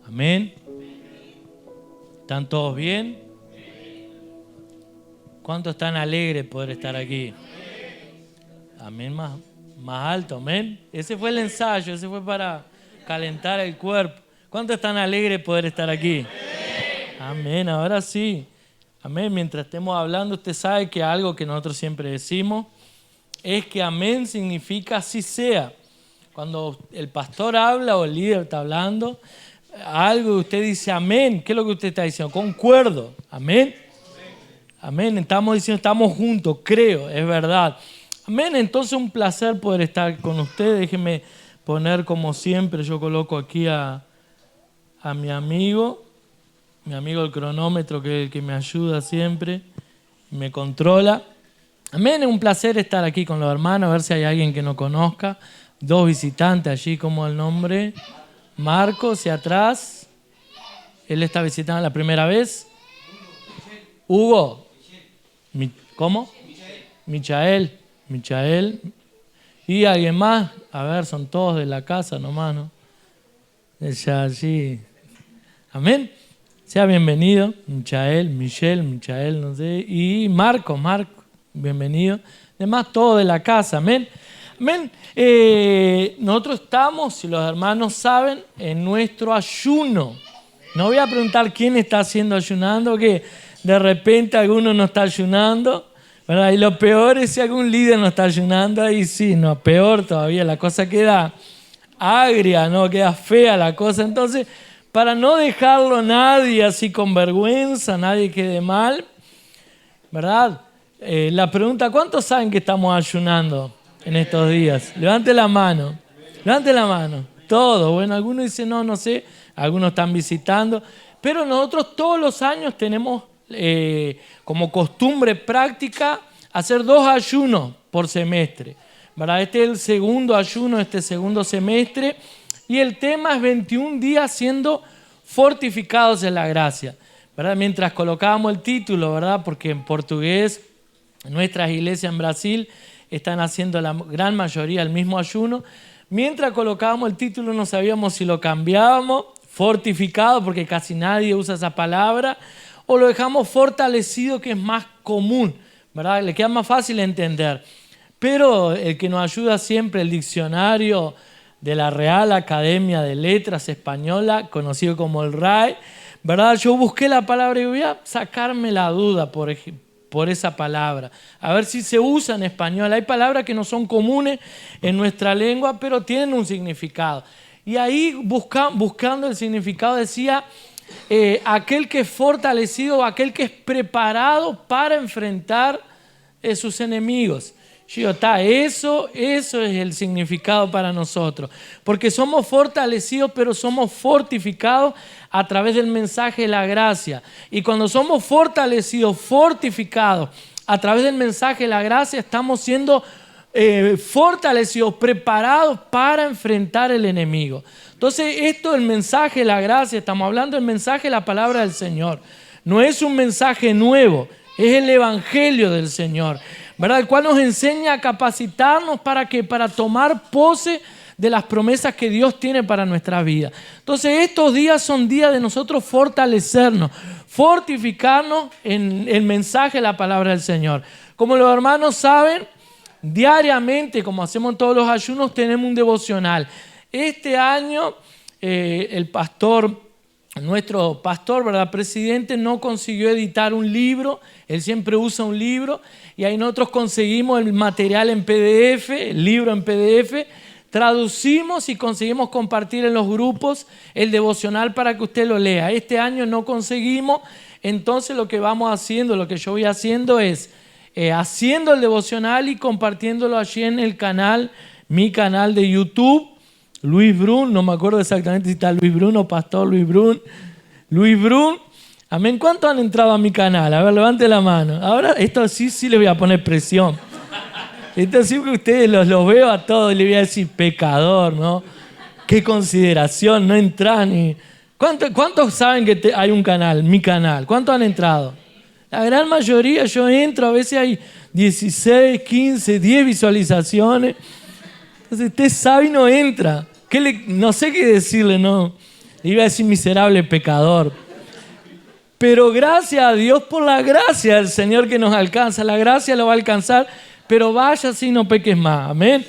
Amén. ¿Están todos bien? ¿Cuántos están alegres de poder estar aquí? Amén, más alto, amén. Ese fue el ensayo, ese fue para calentar el cuerpo. ¿Cuántos están alegres de poder estar aquí? Amén, ahora sí. Amén, mientras estemos hablando, usted sabe que algo que nosotros siempre decimos es que amén significa así sea. Cuando el pastor habla o el líder está hablando, algo usted dice amén. ¿Qué es lo que usted está diciendo? Concuerdo. Amén. Amén. Estamos diciendo, estamos juntos, creo, es verdad. Amén. Entonces un placer poder estar con ustedes. Déjenme poner como siempre, yo coloco aquí a mi amigo el cronómetro, que es el que me ayuda siempre, me controla. Amén. Es un placer estar aquí con los hermanos, a ver si hay alguien que no conozca. Dos visitantes allí, como el nombre. Marcos, hacia atrás. Él está visitando la primera vez. Hugo. ¿Cómo? Michael. ¿Y alguien más? A ver, son todos de la casa nomás, ¿no? Ya allí. Amén. Sea bienvenido. Michael, no sé. Y Marco, bienvenido. Además, todos de la casa. Amén. Amén. Nosotros estamos, si los hermanos saben, en nuestro ayuno. No voy a preguntar quién está ayunando, que de repente alguno no está ayunando, ¿verdad? Y lo peor es si algún líder no está ayunando, ahí sí, no, peor todavía, la cosa queda agria, ¿no? Queda fea la cosa. Entonces, para no dejarlo nadie así con vergüenza, nadie quede mal, ¿verdad? La pregunta, ¿cuántos saben que estamos ayunando en estos días? Levante la mano. Todos. Bueno, algunos dicen no sé, algunos están visitando, pero nosotros todos los años tenemos como costumbre práctica hacer 2 ayunos por semestre, ¿verdad? Este es el segundo ayuno, este segundo semestre, y el tema es 21 días siendo fortificados en la gracia, ¿verdad? Mientras colocábamos el título, ¿verdad? Porque en portugués nuestras iglesias en Brasil están haciendo la gran mayoría el mismo ayuno. Mientras colocábamos el título no sabíamos si lo cambiábamos, fortificado, porque casi nadie usa esa palabra, o lo dejamos fortalecido, que es más común, ¿verdad? Le queda más fácil entender. Pero el que nos ayuda siempre, el diccionario de la Real Academia de Letras Española, conocido como el RAE, ¿verdad? Yo busqué la palabra y voy a sacarme la duda por esa palabra, a ver si se usa en español. Hay palabras que no son comunes en nuestra lengua, pero tienen un significado. Y ahí buscando el significado decía aquel que es fortalecido, aquel que es preparado para enfrentar sus enemigos. Yo eso es el significado para nosotros, porque somos fortalecidos, pero somos fortificados a través del mensaje de la gracia. Y cuando somos fortalecidos, fortificados a través del mensaje de la gracia, estamos siendo fortalecidos, preparados para enfrentar el enemigo. Entonces, esto es el mensaje de la gracia. Estamos hablando del mensaje de la palabra del Señor. No es un mensaje nuevo, es el evangelio del Señor, ¿verdad? El cual nos enseña a capacitarnos para tomar pose de las promesas que Dios tiene para nuestra vida. Entonces, estos días son días de nosotros fortalecernos, fortificarnos en el mensaje de la palabra del Señor. Como los hermanos saben, diariamente, como hacemos en todos los ayunos, tenemos un devocional. Este año, nuestro pastor, ¿verdad? Presidente, no consiguió editar un libro. Él siempre usa un libro. Y ahí nosotros conseguimos el material en PDF, el libro en PDF. Traducimos y conseguimos compartir en los grupos el devocional para que usted lo lea. Este año no conseguimos. Entonces lo que yo voy haciendo es haciendo el devocional y compartiéndolo allí en el canal, mi canal de YouTube. Luis Brun, no me acuerdo exactamente si está Luis Brun o Pastor Luis Brun. Amén. ¿Cuántos han entrado a mi canal? A ver, levante la mano. Ahora, esto sí les voy a poner presión. Esto sí que ustedes los veo a todos y les voy a decir pecador, ¿no? Qué consideración, no entran ni... ¿Cuántos saben que hay un canal, mi canal? ¿Cuántos han entrado? La gran mayoría, yo entro, a veces hay 16, 15, 10 visualizaciones. Entonces usted sabe y no entra. No sé qué decirle, no. Le iba a decir miserable pecador. Pero gracias a Dios por la gracia del Señor que nos alcanza. La gracia lo va a alcanzar, pero vaya así, no peques más. Amén.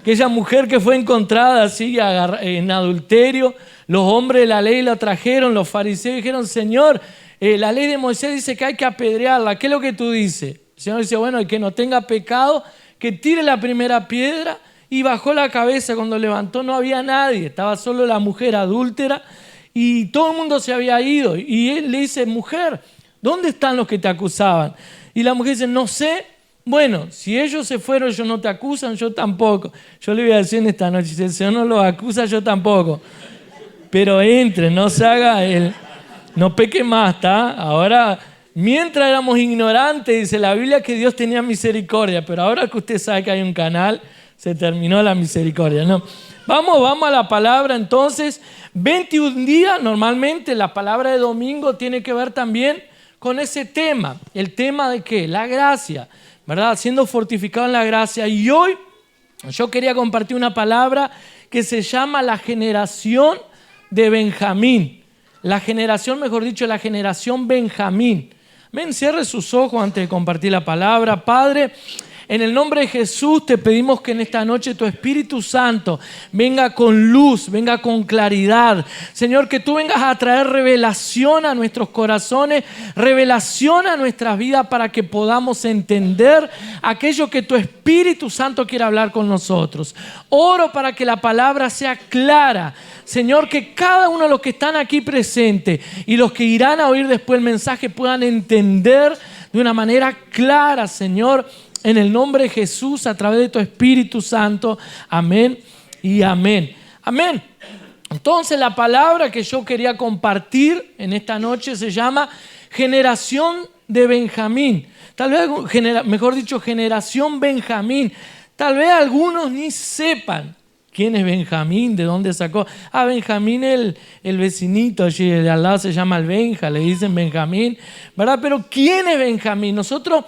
Aquella mujer que fue encontrada así en adulterio, los hombres de la ley la trajeron, los fariseos dijeron, Señor, la ley de Moisés dice que hay que apedrearla. ¿Qué es lo que tú dices? El Señor dice, bueno, el que no tenga pecado, que tire la primera piedra. Y bajó la cabeza, cuando levantó no había nadie, estaba solo la mujer adúltera y todo el mundo se había ido. Y él le dice, mujer, ¿dónde están los que te acusaban? Y la mujer dice, no sé. Bueno, si ellos se fueron, ellos no te acusan, yo tampoco. Yo le voy a decir en esta noche, si el Señor no los acusa, yo tampoco. Pero entre, no se haga no peque más, ¿está? Ahora, mientras éramos ignorantes, dice la Biblia que Dios tenía misericordia, pero ahora que usted sabe que hay un canal, se terminó la misericordia, ¿no? Vamos a la palabra entonces. 21 días, normalmente la palabra de domingo tiene que ver también con ese tema. ¿El tema de qué? La gracia, ¿verdad? Siendo fortificado en la gracia. Y hoy yo quería compartir una palabra que se llama la generación de Benjamín. La generación, mejor dicho, la generación Benjamín. Ven, cierre sus ojos antes de compartir la palabra. Padre, en el nombre de Jesús te pedimos que en esta noche tu Espíritu Santo venga con luz, venga con claridad. Señor, que tú vengas a traer revelación a nuestros corazones, revelación a nuestras vidas para que podamos entender aquello que tu Espíritu Santo quiere hablar con nosotros. Oro para que la palabra sea clara. Señor, que cada uno de los que están aquí presentes y los que irán a oír después el mensaje puedan entender de una manera clara, Señor, en el nombre de Jesús, a través de tu Espíritu Santo. Amén y amén. Amén. Entonces la palabra que yo quería compartir en esta noche se llama generación de Benjamín. Tal vez, mejor dicho, generación Benjamín. Tal vez algunos ni sepan quién es Benjamín, de dónde sacó. Benjamín, el vecinito allí de al lado se llama el Benja, le dicen Benjamín, ¿verdad? Pero ¿quién es Benjamín? Nosotros...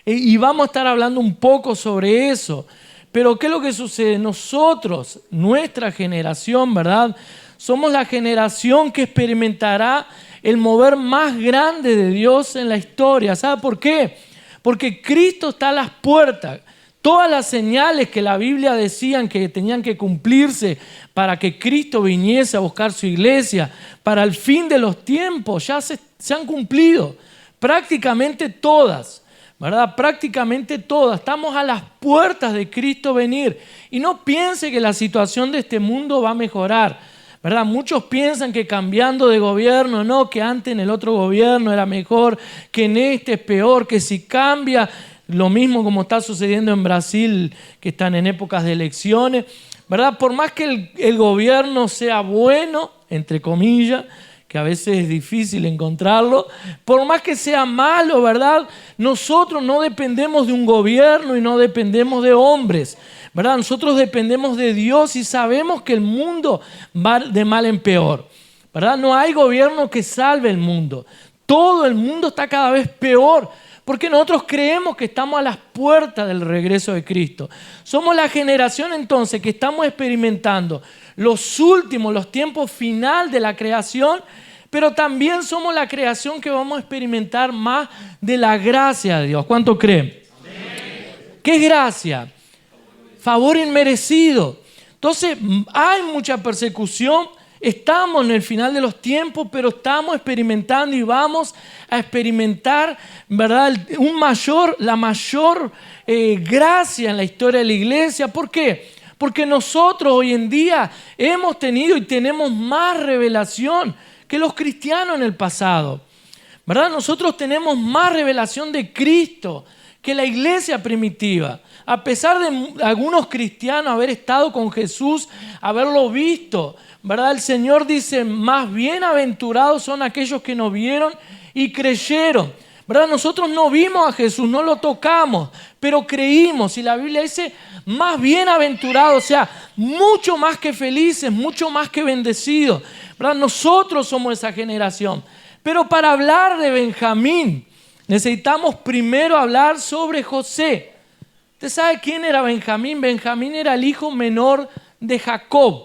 Y vamos a estar hablando un poco sobre eso. Pero ¿qué es lo que sucede? Nosotros, nuestra generación, ¿verdad? Somos la generación que experimentará el mover más grande de Dios en la historia. ¿Sabe por qué? Porque Cristo está a las puertas. Todas las señales que la Biblia decían que tenían que cumplirse para que Cristo viniese a buscar su iglesia para el fin de los tiempos ya se han cumplido. Prácticamente todas. ¿Verdad? Prácticamente todas. Estamos a las puertas de Cristo venir. Y no piense que la situación de este mundo va a mejorar, ¿verdad? Muchos piensan que cambiando de gobierno, no, que antes en el otro gobierno era mejor, que en este es peor, que si cambia, lo mismo como está sucediendo en Brasil, que están en épocas de elecciones, ¿verdad? Por más que el gobierno sea bueno, entre comillas, que a veces es difícil encontrarlo, por más que sea malo, ¿verdad? Nosotros no dependemos de un gobierno y no dependemos de hombres, ¿verdad? Nosotros dependemos de Dios y sabemos que el mundo va de mal en peor, ¿verdad? No hay gobierno que salve el mundo. Todo el mundo está cada vez peor porque nosotros creemos que estamos a las puertas del regreso de Cristo. Somos la generación entonces que estamos experimentando los tiempos final de la creación, pero también somos la creación que vamos a experimentar más de la gracia de Dios. ¿Cuánto creen? Amén. ¿Qué es gracia? Favor inmerecido. Entonces hay mucha persecución, estamos en el final de los tiempos, pero estamos experimentando y vamos a experimentar, ¿verdad?, la mayor gracia en la historia de la iglesia. ¿Por qué? Porque nosotros hoy en día hemos tenido y tenemos más revelación que los cristianos en el pasado, ¿verdad? Nosotros tenemos más revelación de Cristo que la iglesia primitiva. A pesar de algunos cristianos haber estado con Jesús, haberlo visto, ¿verdad? El Señor dice, más bienaventurados son aquellos que nos vieron y creyeron, ¿verdad? Nosotros no vimos a Jesús, no lo tocamos, pero creímos. Y la Biblia dice, más bienaventurados, o sea, mucho más que felices, mucho más que bendecidos, ¿verdad? Nosotros somos esa generación. Pero para hablar de Benjamín, necesitamos primero hablar sobre José. ¿Usted sabe quién era Benjamín? Benjamín era el hijo menor de Jacob.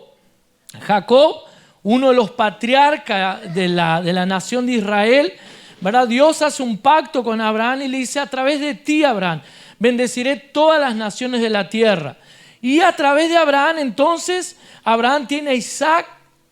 Jacob, uno de los patriarcas de la nación de Israel, ¿verdad? Dios hace un pacto con Abraham y le dice: a través de ti, Abraham, bendeciré todas las naciones de la tierra. Y a través de Abraham, entonces, Abraham tiene a Isaac,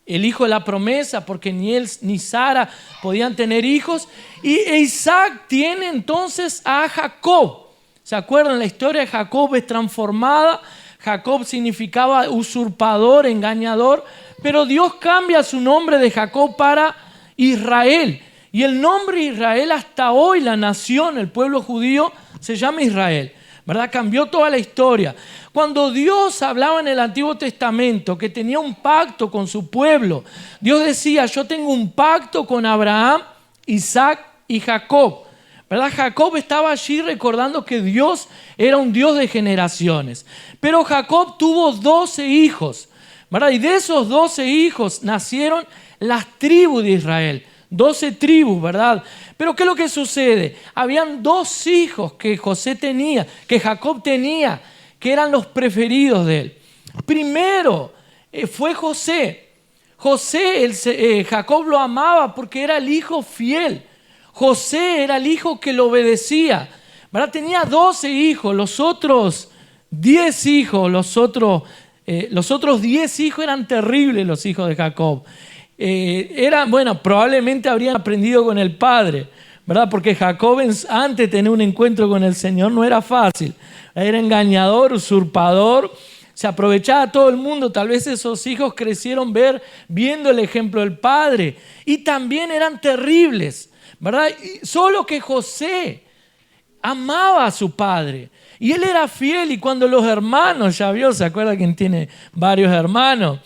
el hijo de la promesa, porque ni él ni Sara podían tener hijos. Y Isaac tiene entonces a Jacob. ¿Se acuerdan? La historia de Jacob es transformada. Jacob significaba usurpador, engañador, pero Dios cambia su nombre de Jacob para Israel. Y el nombre Israel, hasta hoy la nación, el pueblo judío, se llama Israel, ¿verdad? Cambió toda la historia. Cuando Dios hablaba en el Antiguo Testamento que tenía un pacto con su pueblo, Dios decía: yo tengo un pacto con Abraham, Isaac y Jacob, ¿verdad? Jacob estaba allí recordando que Dios era un Dios de generaciones. Pero Jacob tuvo 12 hijos, ¿verdad? Y de esos 12 hijos nacieron las tribus de Israel. 12 tribus, ¿verdad? Pero ¿qué es lo que sucede? Habían 2 hijos que Jacob tenía, que eran los preferidos de él. Primero fue José. Jacob lo amaba porque era el hijo fiel. José era el hijo que lo obedecía, ¿verdad? Tenía 12 hijos, los otros 10 hijos, los otros 10 hijos eran terribles, los hijos de Jacob. Probablemente habrían aprendido con el padre, ¿verdad? Porque Jacob, antes de tener un encuentro con el Señor, no era fácil. Era engañador, usurpador, se aprovechaba a todo el mundo. Tal vez esos hijos crecieron viendo el ejemplo del padre, y también eran terribles, ¿verdad? Solo que José amaba a su padre y él era fiel. Y cuando los hermanos, ya vio, ¿se acuerda quien tiene varios hermanos?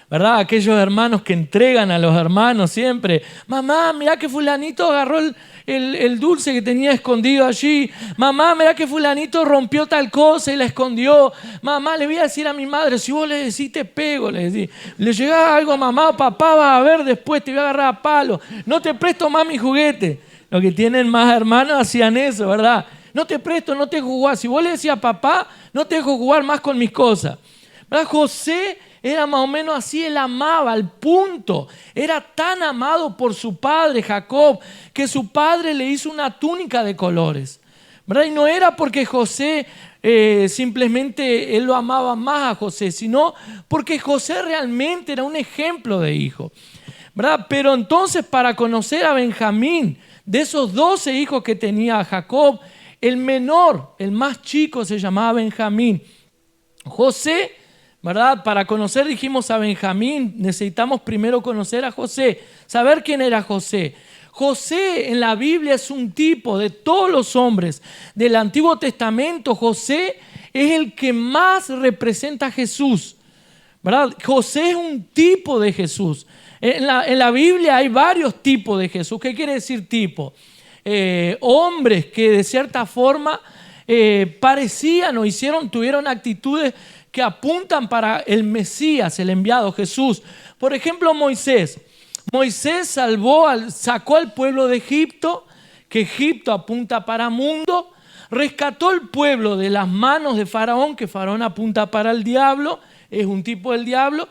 ¿Verdad? Aquellos hermanos que entregan a los hermanos siempre: mamá, mirá que fulanito agarró el dulce que tenía escondido allí. Mamá, mirá que fulanito rompió tal cosa y la escondió. Mamá, le voy a decir a mi madre, si vos le decís te pego, le decís. Le llegaba algo a mamá o papá, vas a ver después, te voy a agarrar a palo. No te presto más mi juguete. Los que tienen más hermanos hacían eso, ¿verdad? No te presto, no te dejo jugar. Si vos le decías a papá, no te dejo jugar más con mis cosas, ¿verdad? José era más o menos así, él amaba al punto. Era tan amado por su padre Jacob que su padre le hizo una túnica de colores, ¿verdad? Y no era porque José simplemente él lo amaba más a José, sino porque José realmente era un ejemplo de hijo, ¿verdad? Pero entonces, para conocer a Benjamín, de esos 12 hijos que tenía Jacob, el menor, el más chico, se llamaba Benjamín. José, ¿verdad? Para conocer, dijimos, a Benjamín, necesitamos primero conocer a José, saber quién era José. José en la Biblia es un tipo de todos los hombres del Antiguo Testamento. José es el que más representa a Jesús, ¿verdad? José es un tipo de Jesús. En la Biblia hay varios tipos de Jesús. ¿Qué quiere decir tipo? Hombres que de cierta forma parecían o tuvieron actitudes que apuntan para el Mesías, el enviado Jesús. Por ejemplo, Moisés. Moisés sacó al pueblo de Egipto, que Egipto apunta para mundo. Rescató al pueblo de las manos de Faraón, que Faraón apunta para el diablo, es un tipo del diablo.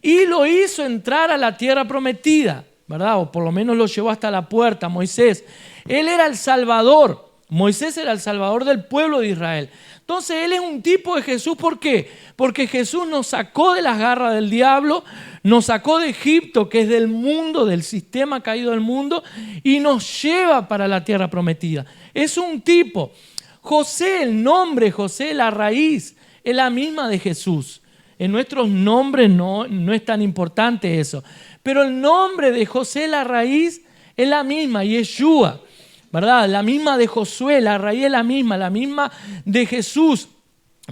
Y lo hizo entrar a la tierra prometida, ¿verdad? O por lo menos lo llevó hasta la puerta, Moisés. Él era el Salvador. Moisés era el Salvador del pueblo de Israel. Entonces él es un tipo de Jesús. ¿Por qué? Porque Jesús nos sacó de las garras del diablo, nos sacó de Egipto, que es del mundo, del sistema caído del mundo, y nos lleva para la tierra prometida. Es un tipo. José, el nombre José, la raíz, es la misma de Jesús. En nuestros nombres no es tan importante eso. Pero el nombre de José, la raíz, es la misma, y es Yeshua, ¿verdad? La misma de Josué, la raíz es la misma de Jesús.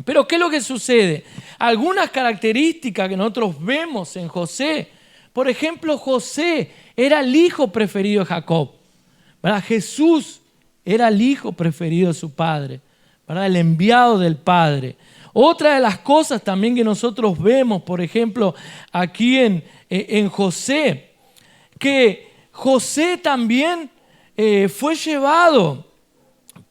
Pero ¿qué es lo que sucede? Algunas características que nosotros vemos en José. Por ejemplo, José era el hijo preferido de Jacob, ¿verdad? Jesús era el hijo preferido de su padre, ¿verdad? El enviado del Padre. Otra de las cosas también que nosotros vemos, por ejemplo, aquí en José, que José también fue llevado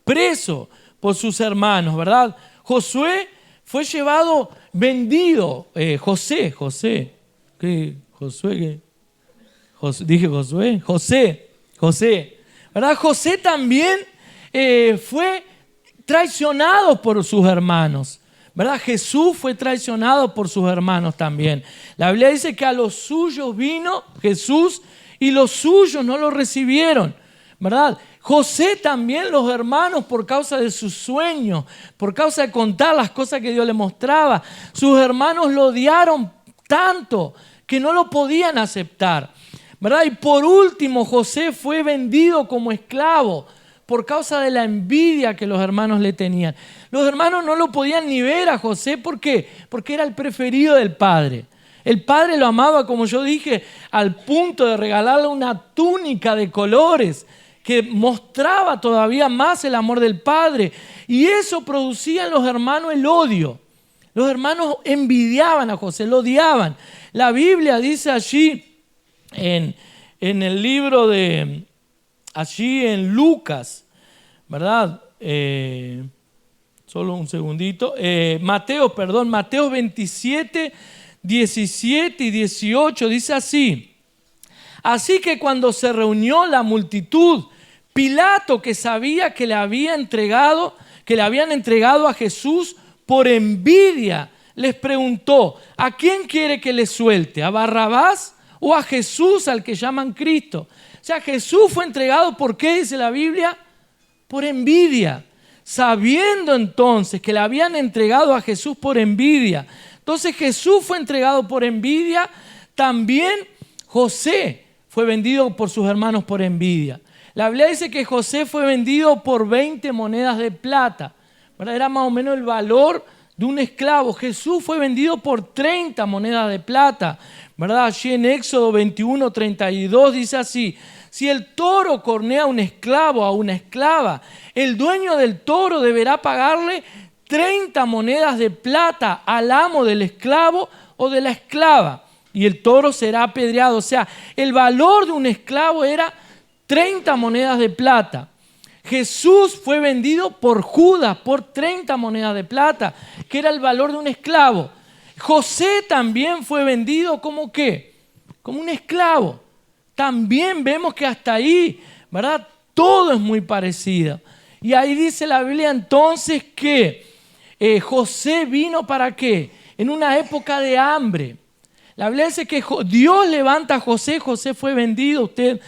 preso por sus hermanos, ¿verdad? Josué fue llevado, vendido. Josué, ¿qué? dije Josué, José, ¿verdad? José también fue traicionado por sus hermanos, ¿verdad? Jesús fue traicionado por sus hermanos también. La Biblia dice que a los suyos vino Jesús y los suyos no lo recibieron, ¿verdad? José también, los hermanos, por causa de sus sueños, por causa de contar las cosas que Dios le mostraba, sus hermanos lo odiaron tanto que no lo podían aceptar, ¿verdad? Y por último, José fue vendido como esclavo por causa de la envidia que los hermanos le tenían. Los hermanos no lo podían ni ver a José. ¿Por qué? Porque era el preferido del padre. El padre lo amaba, como yo dije, al punto de regalarle una túnica de colores que mostraba todavía más el amor del padre. Y eso producía en los hermanos el odio. Los hermanos envidiaban a José, lo odiaban. La Biblia dice allí en el libro de... Allí en Lucas, ¿verdad? Solo un segundito. Mateo 27, 17 y 18 dice así. Así que cuando se reunió la multitud, Pilato, que sabía que le habían entregado a Jesús por envidia, les preguntó: ¿a quién quiere que le suelte? ¿A Barrabás o a Jesús, al que llaman Cristo? O sea, Jesús fue entregado, ¿por qué dice la Biblia? Por envidia. Sabiendo entonces que le habían entregado a Jesús por envidia. Entonces Jesús fue entregado por envidia. También José fue vendido por sus hermanos por envidia. La Biblia dice que José fue vendido por 20 monedas de plata, ¿verdad? Era más o menos el valor de un esclavo. Jesús fue vendido por 30 monedas de plata, ¿verdad? Allí en Éxodo 21, 32 dice así: si el toro cornea a un esclavo o a una esclava, el dueño del toro deberá pagarle 30 monedas de plata al amo del esclavo o de la esclava, y el toro será apedreado. O sea, el valor de un esclavo era 30 monedas de plata. Jesús fue vendido por Judas por 30 monedas de plata, que era el valor de un esclavo. José también fue vendido ¿como qué? Como un esclavo. También vemos que hasta ahí, ¿verdad? Todo es muy parecido. Y ahí dice la Biblia entonces que José vino ¿para qué? En una época de hambre. La Biblia dice que Dios levanta a José. José fue vendido. Usted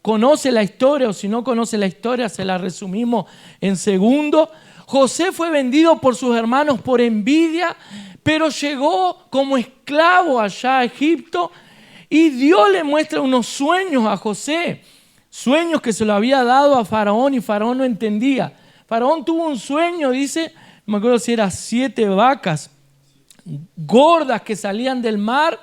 conoce la historia, o si no conoce la historia, se la resumimos en segundo. José fue vendido por sus hermanos por envidia, pero llegó como esclavo allá a Egipto. Y Dios le muestra unos sueños a José, sueños que se lo había dado a Faraón y Faraón no entendía. Faraón tuvo un sueño, dice, no me acuerdo si eran 7 vacas gordas que salían del mar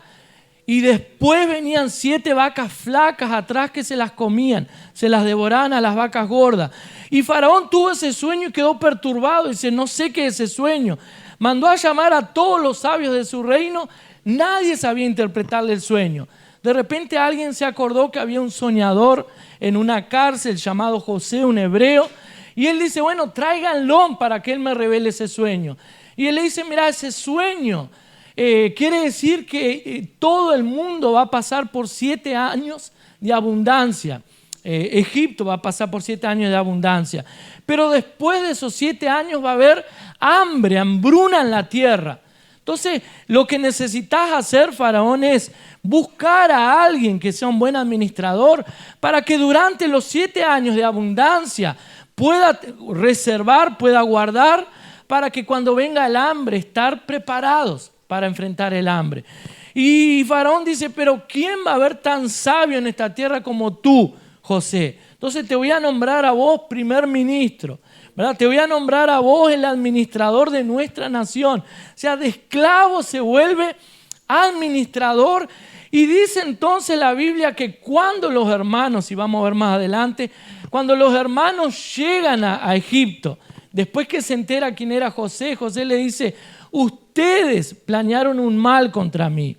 y después venían 7 vacas flacas atrás que se las comían, se las devoraban a las vacas gordas. Y Faraón tuvo ese sueño y quedó perturbado, dice, no sé qué es ese sueño. Mandó a llamar a todos los sabios de su reino, nadie sabía interpretarle el sueño. De repente alguien se acordó que había un soñador en una cárcel llamado José, un hebreo, y él dice, bueno, tráiganlo para que él me revele ese sueño. Y él le dice, mira, ese sueño quiere decir que todo el mundo va a pasar por 7 años de abundancia. Egipto va a pasar por 7 años de abundancia. Pero después de esos 7 años va a haber hambruna en la tierra. Entonces, lo que necesitas hacer, Faraón, es buscar a alguien que sea un buen administrador para que durante los 7 años de abundancia pueda reservar, pueda guardar, para que cuando venga el hambre, estar preparados para enfrentar el hambre. Y Faraón dice, pero ¿quién va a haber tan sabio en esta tierra como tú, José? Entonces te voy a nombrar a vos primer ministro, ¿verdad? Te voy a nombrar a vos el administrador de nuestra nación. O sea, de esclavo se vuelve administrador. Y dice entonces la Biblia que cuando los hermanos, y vamos a ver más adelante, cuando los hermanos llegan a Egipto, después que se entera quién era José, José le dice, ustedes planearon un mal contra mí.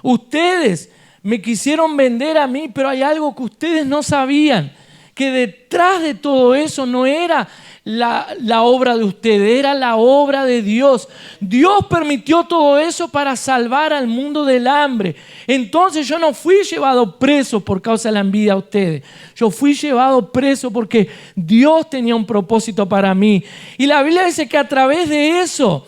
Ustedes me quisieron vender a mí, pero hay algo que ustedes no sabían, que detrás de todo eso no era la obra de ustedes, era la obra de Dios. Dios permitió todo eso para salvar al mundo del hambre. Entonces yo no fui llevado preso por causa de la envidia a ustedes. Yo fui llevado preso porque Dios tenía un propósito para mí. Y la Biblia dice que a través de eso,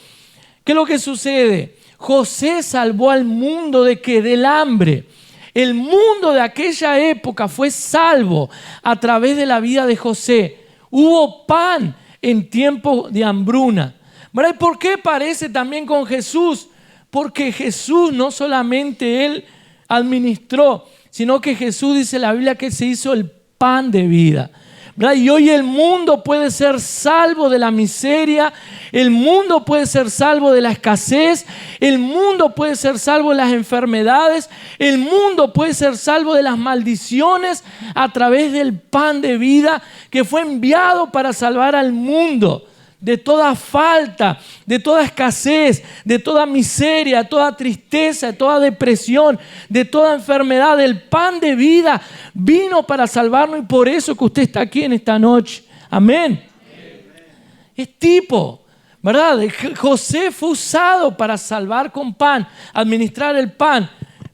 ¿qué es lo que sucede? José salvó al mundo ¿de qué? Del hambre. El mundo de aquella época fue salvo a través de la vida de José. Hubo pan en tiempo de hambruna. ¿Verdad? ¿Y por qué parece también con Jesús? Porque Jesús no solamente Él administró, sino que Jesús, dice la Biblia, que se hizo el pan de vida. ¿Verdad? Y hoy el mundo puede ser salvo de la miseria, el mundo puede ser salvo de la escasez, el mundo puede ser salvo de las enfermedades, el mundo puede ser salvo de las maldiciones a través del pan de vida que fue enviado para salvar al mundo de toda falta, de toda escasez, de toda miseria, de toda tristeza, de toda depresión, de toda enfermedad. El pan de vida vino para salvarnos y por eso que usted está aquí en esta noche. Amén. Es tipo, ¿verdad? José fue usado para salvar con pan, administrar el pan,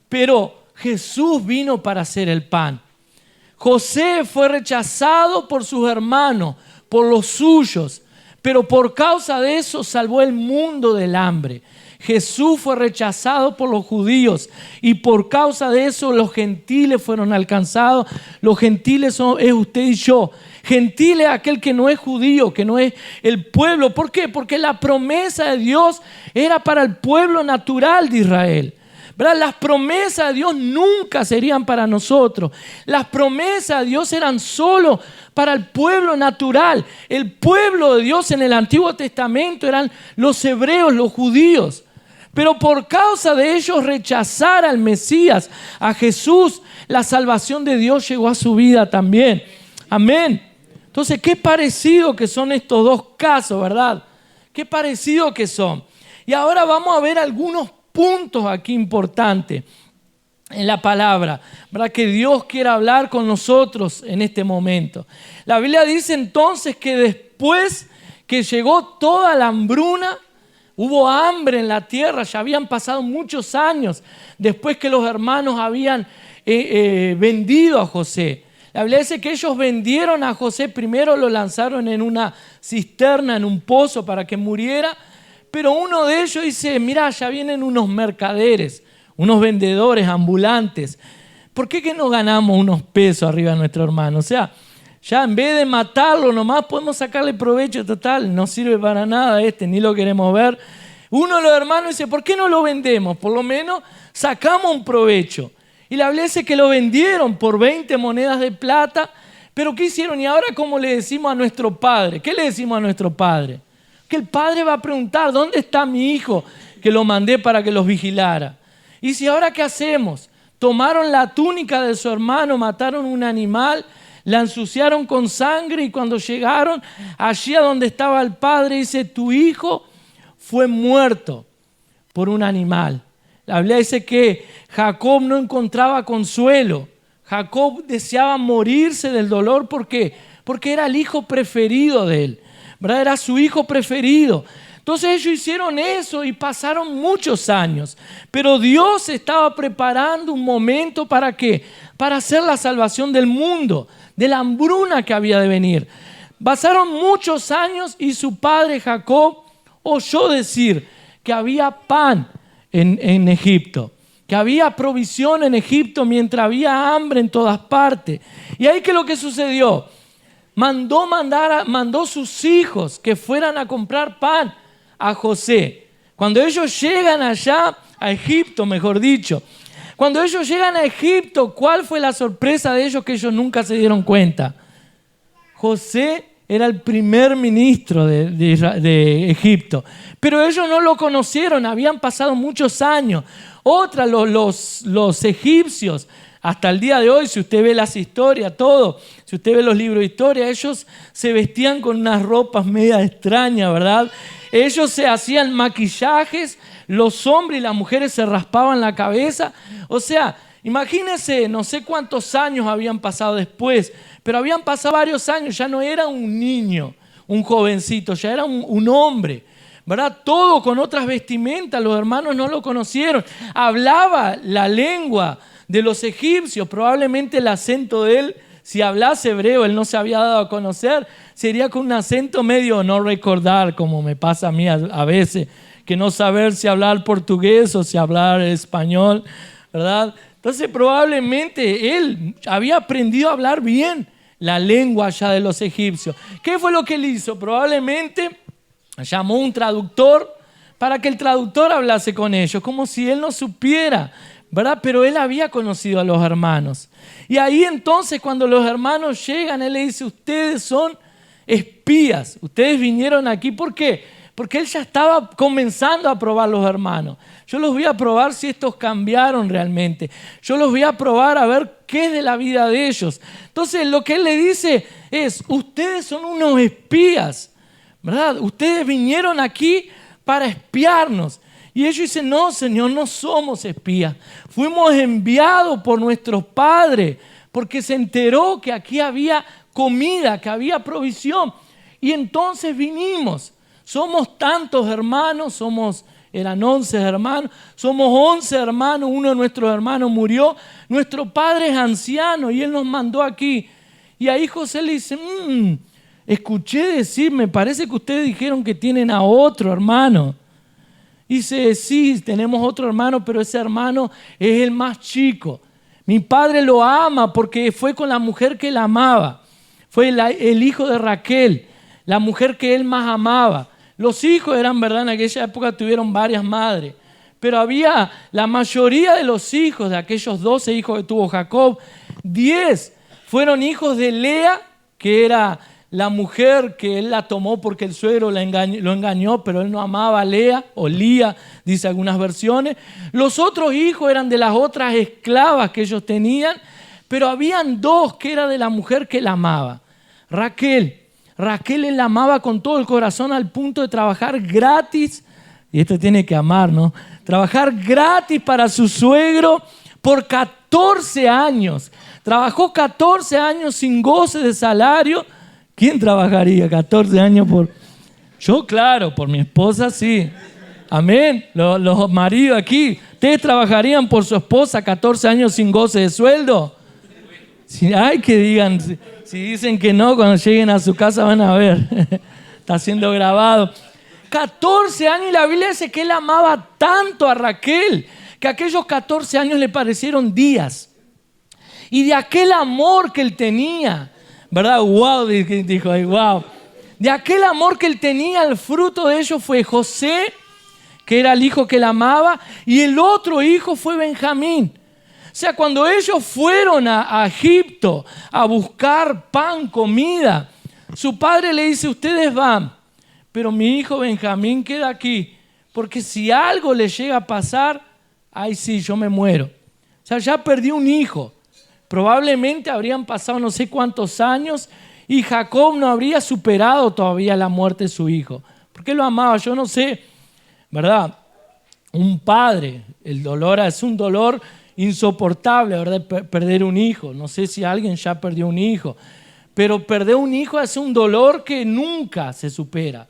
pero Jesús vino para hacer el pan. José fue rechazado por sus hermanos, por los suyos, pero por causa de eso salvó el mundo del hambre. Jesús fue rechazado por los judíos y por causa de eso los gentiles fueron alcanzados. Los gentiles es usted y yo. Gentil es aquel que no es judío, que no es el pueblo. ¿Por qué? Porque la promesa de Dios era para el pueblo natural de Israel. ¿Verdad? Las promesas de Dios nunca serían para nosotros. Las promesas de Dios eran solo para el pueblo natural. El pueblo de Dios en el Antiguo Testamento eran los hebreos, los judíos. Pero por causa de ellos rechazar al Mesías, a Jesús, la salvación de Dios llegó a su vida también. Amén. Entonces, qué parecido que son estos dos casos, ¿verdad? Qué parecido que son. Y ahora vamos a ver algunos puntos aquí importantes en la palabra, ¿verdad? Que Dios quiere hablar con nosotros en este momento. La Biblia dice entonces que después que llegó toda la hambruna, hubo hambre en la tierra, ya habían pasado muchos años después que los hermanos habían vendido a José. La Biblia dice que ellos vendieron a José, primero lo lanzaron en una cisterna, en un pozo para que muriera, pero uno de ellos dice, mira, ya vienen unos mercaderes, unos vendedores ambulantes. ¿Por qué que no ganamos unos pesos arriba de nuestro hermano? O sea, ya en vez de matarlo nomás podemos sacarle provecho total. No sirve para nada ni lo queremos ver. Uno de los hermanos dice, ¿por qué no lo vendemos? Por lo menos sacamos un provecho. Y la Biblia dice que lo vendieron por 20 monedas de plata. Pero ¿qué hicieron? Y ahora, ¿cómo le decimos a nuestro padre? ¿Qué le decimos a nuestro padre? Que el padre va a preguntar, ¿dónde está mi hijo que lo mandé para que los vigilara? Y si ahora, ¿qué hacemos? Tomaron la túnica de su hermano, mataron un animal, la ensuciaron con sangre y cuando llegaron allí a donde estaba el padre, dice, tu hijo fue muerto por un animal. La Biblia dice que Jacob no encontraba consuelo. Jacob deseaba morirse del dolor. ¿Por qué? Porque era el hijo preferido de él, ¿verdad? Era su hijo preferido. Entonces ellos hicieron eso y pasaron muchos años. Pero Dios estaba preparando un momento ¿para qué? Para hacer la salvación del mundo, de la hambruna que había de venir. Pasaron muchos años y su padre Jacob oyó decir que había pan en Egipto, que había provisión en Egipto mientras había hambre en todas partes. Y ahí, ¿qué es lo que sucedió? Mandó sus hijos que fueran a comprar pan a José. Cuando ellos llegan allá a Egipto, mejor dicho, cuando ellos llegan a Egipto, ¿cuál fue la sorpresa de ellos que ellos nunca se dieron cuenta? José era el primer ministro de Egipto, pero ellos no lo conocieron, habían pasado muchos años. Los egipcios, hasta el día de hoy, si usted ve las historias, si usted ve los libros de historia, ellos se vestían con unas ropas media extrañas, ¿verdad? Ellos se hacían maquillajes, los hombres y las mujeres se raspaban la cabeza. O sea, Imagínense, no sé cuántos años habían pasado después, pero habían pasado varios años, ya no era un niño, un jovencito, ya era un hombre, ¿verdad? Todo con otras vestimentas, los hermanos no lo conocieron. Hablaba la lengua de los egipcios, probablemente el acento de él, si hablase hebreo, él no se había dado a conocer, sería con un acento medio no recordar, como me pasa a mí a veces, que no saber si hablar portugués o si hablar español, ¿verdad? Entonces probablemente él había aprendido a hablar bien la lengua allá de los egipcios. ¿Qué fue lo que él hizo? Probablemente llamó a un traductor para que el traductor hablase con ellos, como si él no supiera, ¿verdad? Pero él había conocido a los hermanos. Y ahí entonces cuando los hermanos llegan, él le dice, ustedes son espías, ustedes vinieron aquí, ¿por qué? Porque él ya estaba comenzando a probar los hermanos. Yo los voy a probar si estos cambiaron realmente. Yo los voy a probar a ver qué es de la vida de ellos. Entonces lo que él le dice es, ustedes son unos espías, ¿verdad? Ustedes vinieron aquí para espiarnos. Y ellos dicen, no, Señor, no somos espías. Fuimos enviados por nuestros padres porque se enteró que aquí había comida, que había provisión. Y entonces vinimos. Somos tantos hermanos, eran 11 hermanos, somos 11 hermanos, uno de nuestros hermanos murió, nuestro padre es anciano y él nos mandó aquí. Y ahí José le dice, escuché decir, me parece que ustedes dijeron que tienen a otro hermano. Dice, sí, tenemos otro hermano, pero ese hermano es el más chico. Mi padre lo ama porque fue con la mujer que él amaba. Fue el hijo de Raquel, la mujer que él más amaba. Los hijos eran, verdad, en aquella época tuvieron varias madres, pero había la mayoría de los hijos de aquellos 12 hijos que tuvo Jacob, 10 fueron hijos de Lea, que era la mujer que él la tomó porque el suegro lo engañó, pero él no amaba a Lea, o Lía, dice algunas versiones. Los otros hijos eran de las otras esclavas que ellos tenían, pero habían 2 que era de la mujer que él amaba, Raquel. Raquel él la amaba con todo el corazón al punto de trabajar gratis, y esto tiene que amar, ¿no? Trabajar gratis para su suegro por 14 años. Trabajó 14 años sin goce de salario. ¿Quién trabajaría 14 años por...? Yo, claro, por mi esposa, sí. Amén. Los maridos aquí, ¿ustedes trabajarían por su esposa 14 años sin goce de sueldo? Si, ay, que digan... Si dicen que no, cuando lleguen a su casa van a ver. Está siendo grabado. 14 años y la Biblia dice que él amaba tanto a Raquel que aquellos 14 años le parecieron días. Y de aquel amor que él tenía, ¿verdad? Wow, dijo, wow. De aquel amor que él tenía, el fruto de ello fue José, que era el hijo que él amaba, y el otro hijo fue Benjamín. O sea, cuando ellos fueron a Egipto a buscar pan, comida, su padre le dice, ustedes van, pero mi hijo Benjamín queda aquí, porque si algo le llega a pasar, ay sí, yo me muero. O sea, ya perdí un hijo. Probablemente habrían pasado no sé cuántos años y Jacob no habría superado todavía la muerte de su hijo. Porque lo amaba, yo no sé, ¿verdad? Un padre, el dolor es un dolor insoportable, ¿verdad? Perder un hijo. No sé si alguien ya perdió un hijo, pero perder un hijo es un dolor que nunca se supera,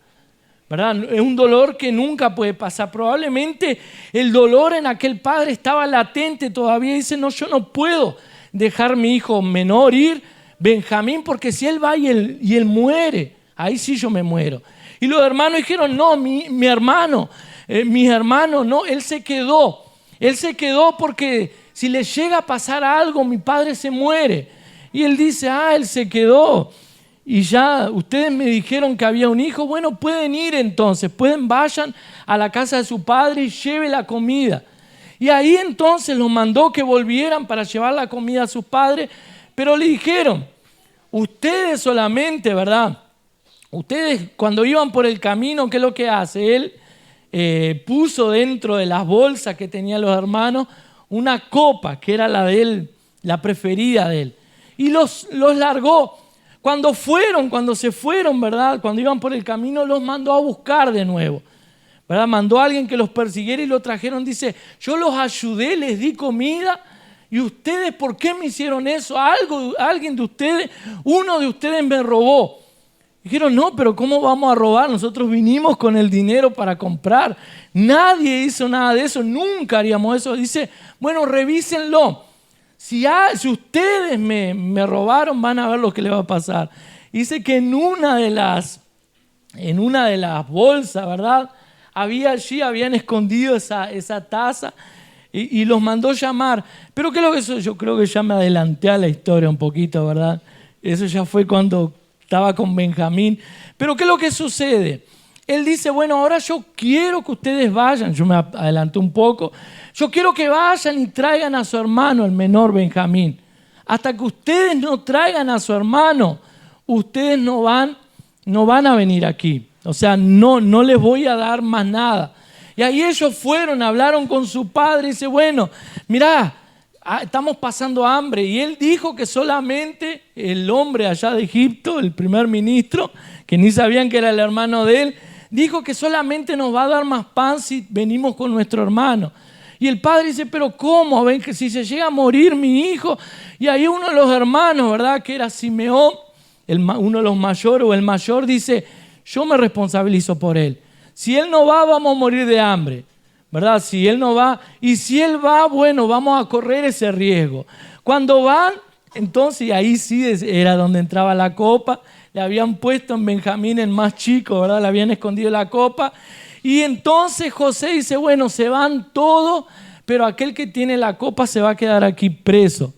¿verdad? Es un dolor que nunca puede pasar. Probablemente el dolor en aquel padre estaba latente todavía. Dice, no, yo no puedo dejar mi hijo menor ir, Benjamín, porque si él va y él muere, ahí sí yo me muero. Y los hermanos dijeron, no, mi hermano, mis hermanos, no, él se quedó porque si le llega a pasar algo, mi padre se muere. Y él dice, él se quedó. Y ya ustedes me dijeron que había un hijo. Bueno, pueden ir entonces, vayan a la casa de su padre y lleven la comida. Y ahí entonces los mandó que volvieran para llevar la comida a sus padres. Pero le dijeron, ustedes solamente, ¿verdad? Ustedes cuando iban por el camino, ¿qué es lo que hace? Él puso dentro de las bolsas que tenían los hermanos una copa que era la de él, la preferida de él. Y los largó. Cuando se fueron, ¿verdad? Cuando iban por el camino, los mandó a buscar de nuevo, ¿verdad? Mandó a alguien que los persiguiera y lo trajeron. Dice, yo los ayudé, les di comida ¿Y ustedes por qué me hicieron eso? Alguien de ustedes, uno de ustedes me robó. Dijeron, no, pero ¿cómo vamos a robar? Nosotros vinimos con el dinero para comprar. Nadie hizo nada de eso, nunca haríamos eso. Dice, bueno, revísenlo. Si ustedes me robaron, van a ver lo que les va a pasar. Dice que en una de las bolsas, ¿verdad? Habían escondido esa taza y los mandó llamar. Pero ¿qué es lo que eso? Yo creo que ya me adelanté a la historia un poquito, ¿verdad? Eso ya fue cuando estaba con Benjamín. Pero ¿qué es lo que sucede? Él dice, bueno, ahora yo quiero que ustedes vayan. Yo me adelanté un poco. Yo quiero que vayan y traigan a su hermano, el menor Benjamín. Hasta que ustedes no traigan a su hermano, ustedes no van a venir aquí. O sea, no les voy a dar más nada. Y ahí ellos fueron, hablaron con su padre y dice, bueno, mirá, estamos pasando hambre. Y él dijo que solamente el hombre allá de Egipto, el primer ministro, que ni sabían que era el hermano de él, dijo que solamente nos va a dar más pan si venimos con nuestro hermano. Y el padre dice, pero ¿cómo? ¿Ven que si se llega a morir mi hijo? Y ahí uno de los hermanos, ¿verdad? Que era Simeón, uno de los mayores o el mayor, dice, yo me responsabilizo por él. Si él no va, vamos a morir de hambre, ¿verdad? Si él no va, y si él va, bueno, vamos a correr ese riesgo. Cuando van, entonces ahí sí era donde entraba la copa. Le habían puesto en Benjamín el más chico, ¿verdad? Le habían escondido la copa. Y entonces José dice, bueno, se van todos, pero aquel que tiene la copa se va a quedar aquí preso.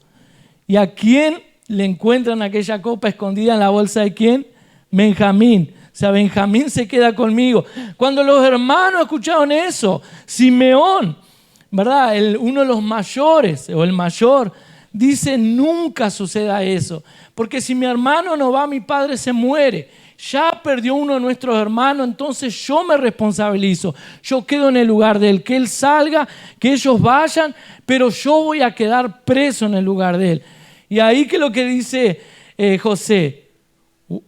¿Y a quién le encuentran aquella copa escondida en la bolsa de quién? Benjamín. O sea, Benjamín se queda conmigo. Cuando los hermanos escucharon eso, Simeón, ¿verdad? Uno de los mayores, o el mayor, dice, nunca suceda eso. Porque si mi hermano no va, mi padre se muere. Ya perdió uno de nuestros hermanos, entonces yo me responsabilizo. Yo quedo en el lugar de él. Que él salga, que ellos vayan, pero yo voy a quedar preso en el lugar de él. Y ahí que lo que dice José,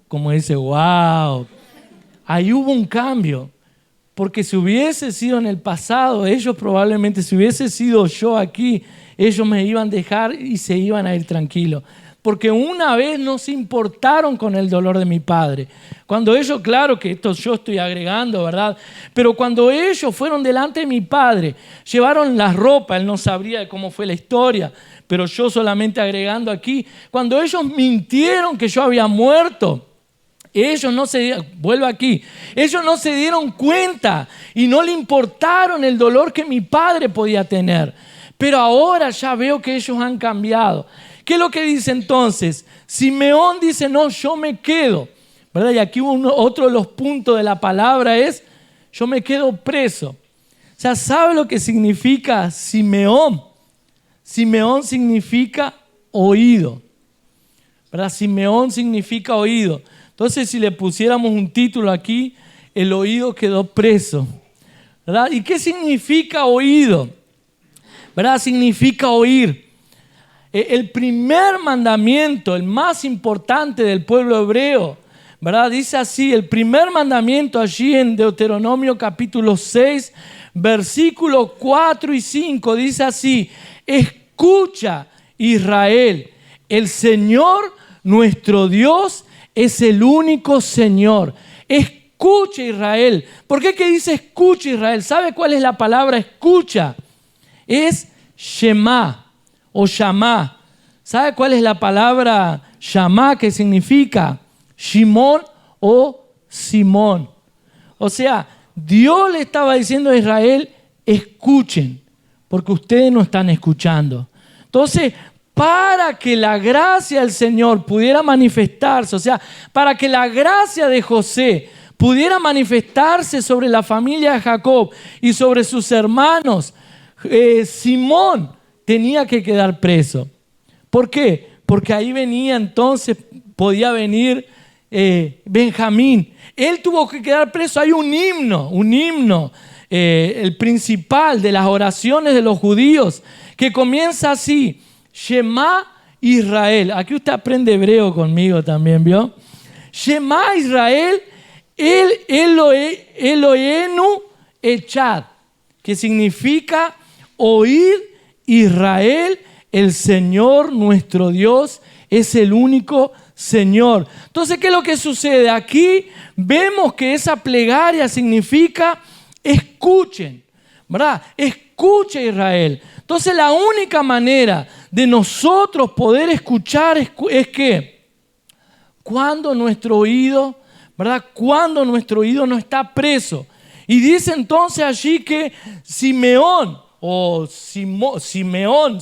como dice, wow, ahí hubo un cambio. Porque si hubiese sido en el pasado, ellos probablemente, si hubiese sido yo aquí, ellos me iban a dejar y se iban a ir tranquilos. Porque una vez no se importaron con el dolor de mi padre. Cuando ellos, claro que esto yo estoy agregando, ¿verdad? Pero cuando ellos fueron delante de mi padre, llevaron las ropas, él no sabría cómo fue la historia, pero yo solamente agregando aquí, cuando ellos mintieron que yo había muerto, ellos no se dieron cuenta y no le importaron el dolor que mi padre podía tener. Pero ahora ya veo que ellos han cambiado. ¿Qué es lo que dice entonces? Simeón dice, no, yo me quedo, ¿verdad? Y aquí otro de los puntos de la palabra es, yo me quedo preso. O sea, ¿sabe lo que significa Simeón? Simeón significa oído, ¿verdad? Simeón significa oído. Entonces, si le pusiéramos un título aquí, el oído quedó preso, ¿verdad? ¿Y qué significa oído? ¿Verdad? Significa oír. El primer mandamiento, el más importante del pueblo hebreo, ¿verdad? Dice así, el primer mandamiento allí en Deuteronomio capítulo 6, versículos 4 y 5, dice así, escucha Israel, el Señor nuestro Dios es el único Señor. Escucha Israel. ¿Por qué que dice escucha Israel? ¿Sabe cuál es la palabra escucha? Es Shema o Shamá. ¿Sabe cuál es la palabra Shamá que significa Shimón o Simón? O sea, Dios le estaba diciendo a Israel, escuchen, porque ustedes no están escuchando. Entonces, para que la gracia del Señor pudiera manifestarse, o sea, para que la gracia de José pudiera manifestarse sobre la familia de Jacob y sobre sus hermanos, Simón tenía que quedar preso. ¿Por qué? Porque ahí venía entonces, podía venir Benjamín. Él tuvo que quedar preso. Hay un himno, el principal de las oraciones de los judíos, que comienza así, Shema Israel. Aquí usted aprende hebreo conmigo también, ¿vio? Shema Israel, Elohenu Echad, que significa oír Israel, el Señor nuestro Dios es el único Señor. Entonces, ¿qué es lo que sucede? Aquí vemos que esa plegaria significa escuchen, ¿verdad? Escucha, Israel. Entonces, la única manera de nosotros poder escuchar es que cuando nuestro oído, ¿verdad? Cuando nuestro oído no está preso. Y dice entonces allí que Simeón, Simeón,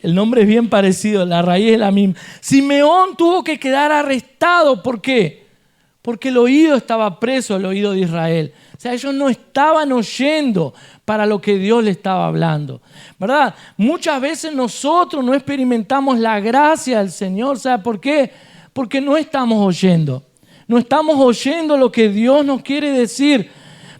el nombre es bien parecido, la raíz es la misma. Simeón tuvo que quedar arrestado. ¿Por qué? Porque el oído estaba preso, el oído de Israel. O sea, ellos no estaban oyendo para lo que Dios le estaba hablando, ¿verdad? Muchas veces nosotros no experimentamos la gracia del Señor. ¿Sabe por qué? Porque no estamos oyendo. No estamos oyendo lo que Dios nos quiere decir,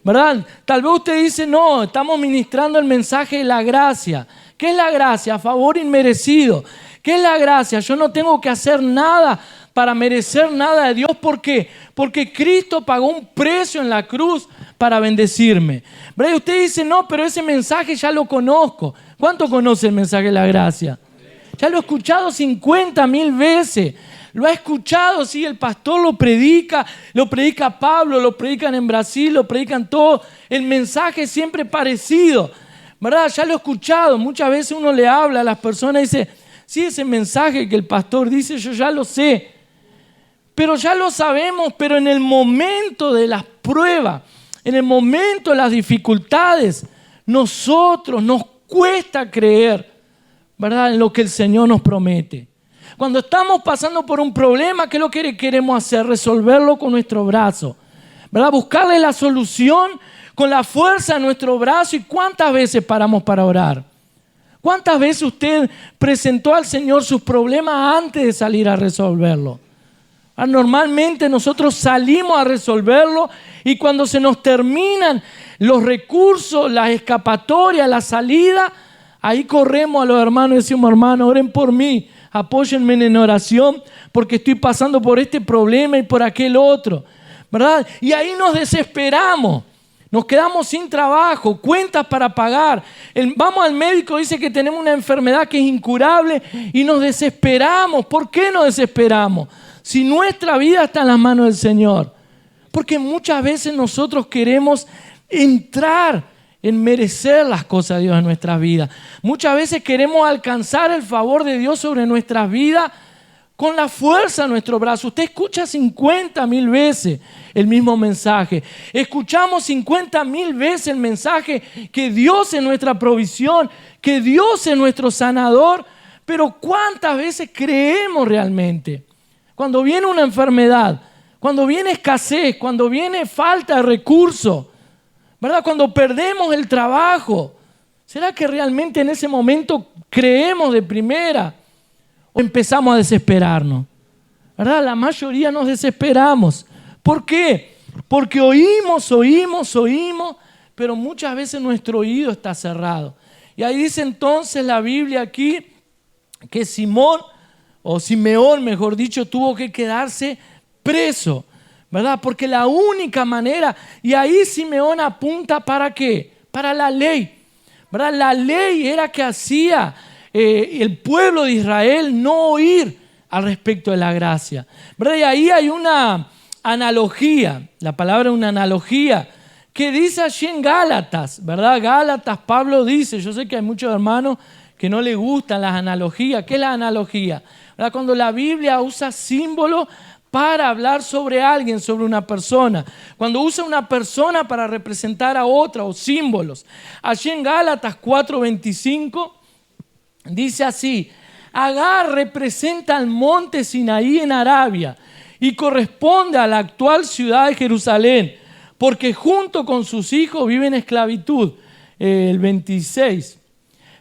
¿verdad? Tal vez usted dice, no, estamos ministrando el mensaje de la gracia. ¿Qué es la gracia? Favor inmerecido. ¿Qué es la gracia? Yo no tengo que hacer nada para merecer nada de Dios. ¿Por qué? Porque Cristo pagó un precio en la cruz para bendecirme. ¿Verdad? Y usted dice, no, pero ese mensaje ya lo conozco. ¿Cuánto conoce el mensaje de la gracia? Ya lo he escuchado 50,000 veces. Lo ha escuchado, sí, el pastor lo predica Pablo, lo predican en Brasil, lo predican todos. El mensaje es siempre parecido, ¿verdad? Ya lo he escuchado. Muchas veces uno le habla a las personas y dice, sí, ese mensaje que el pastor dice, yo ya lo sé. Pero ya lo sabemos, pero en el momento de las pruebas, en el momento de las dificultades, nos cuesta creer, ¿verdad?, en lo que el Señor nos promete. Cuando estamos pasando por un problema, ¿qué es lo que queremos hacer? Resolverlo con nuestro brazo, ¿verdad? Buscarle la solución con la fuerza de nuestro brazo. ¿Y cuántas veces paramos para orar? ¿Cuántas veces usted presentó al Señor sus problemas antes de salir a resolverlo? Normalmente nosotros salimos a resolverlo y cuando se nos terminan los recursos, las escapatorias, la salida, ahí corremos a los hermanos y decimos, hermanos, oren por mí, apóyenme en oración porque estoy pasando por este problema y por aquel otro, ¿verdad? Y ahí nos desesperamos. Nos quedamos sin trabajo, cuentas para pagar. Vamos al médico, dice que tenemos una enfermedad que es incurable y nos desesperamos. ¿Por qué nos desesperamos? Si nuestra vida está en las manos del Señor. Porque muchas veces nosotros queremos entrar en merecer las cosas de Dios en nuestras vidas. Muchas veces queremos alcanzar el favor de Dios sobre nuestras vidas con la fuerza de nuestro brazo. Usted escucha 50,000 veces el mismo mensaje. Escuchamos 50,000 veces el mensaje que Dios es nuestra provisión, que Dios es nuestro sanador. Pero ¿cuántas veces creemos realmente? Cuando viene una enfermedad, cuando viene escasez, cuando viene falta de recursos, ¿verdad? Cuando perdemos el trabajo, ¿será que realmente en ese momento creemos de primera? ¿O empezamos a desesperarnos? ¿Verdad? La mayoría nos desesperamos. ¿Por qué? Porque oímos, pero muchas veces nuestro oído está cerrado. Y ahí dice entonces la Biblia aquí que Simeón, mejor dicho, tuvo que quedarse preso, ¿verdad? Porque la única manera, y ahí Simeón apunta ¿para qué? Para la ley, ¿verdad? La ley era que hacía el pueblo de Israel no oír al respecto de la gracia, ¿verdad? Y ahí hay una analogía, la palabra es una analogía, que dice allí en Gálatas, ¿verdad? Gálatas, Pablo dice, yo sé que hay muchos hermanos que no les gustan las analogías. ¿Qué es la analogía? ¿Verdad? Cuando la Biblia usa símbolos para hablar sobre alguien, sobre una persona. Cuando usa una persona para representar a otra o símbolos. Allí en Gálatas 4:25 dice así: Agar representa al monte Sinaí en Arabia y corresponde a la actual ciudad de Jerusalén, porque junto con sus hijos vive en esclavitud. El 26.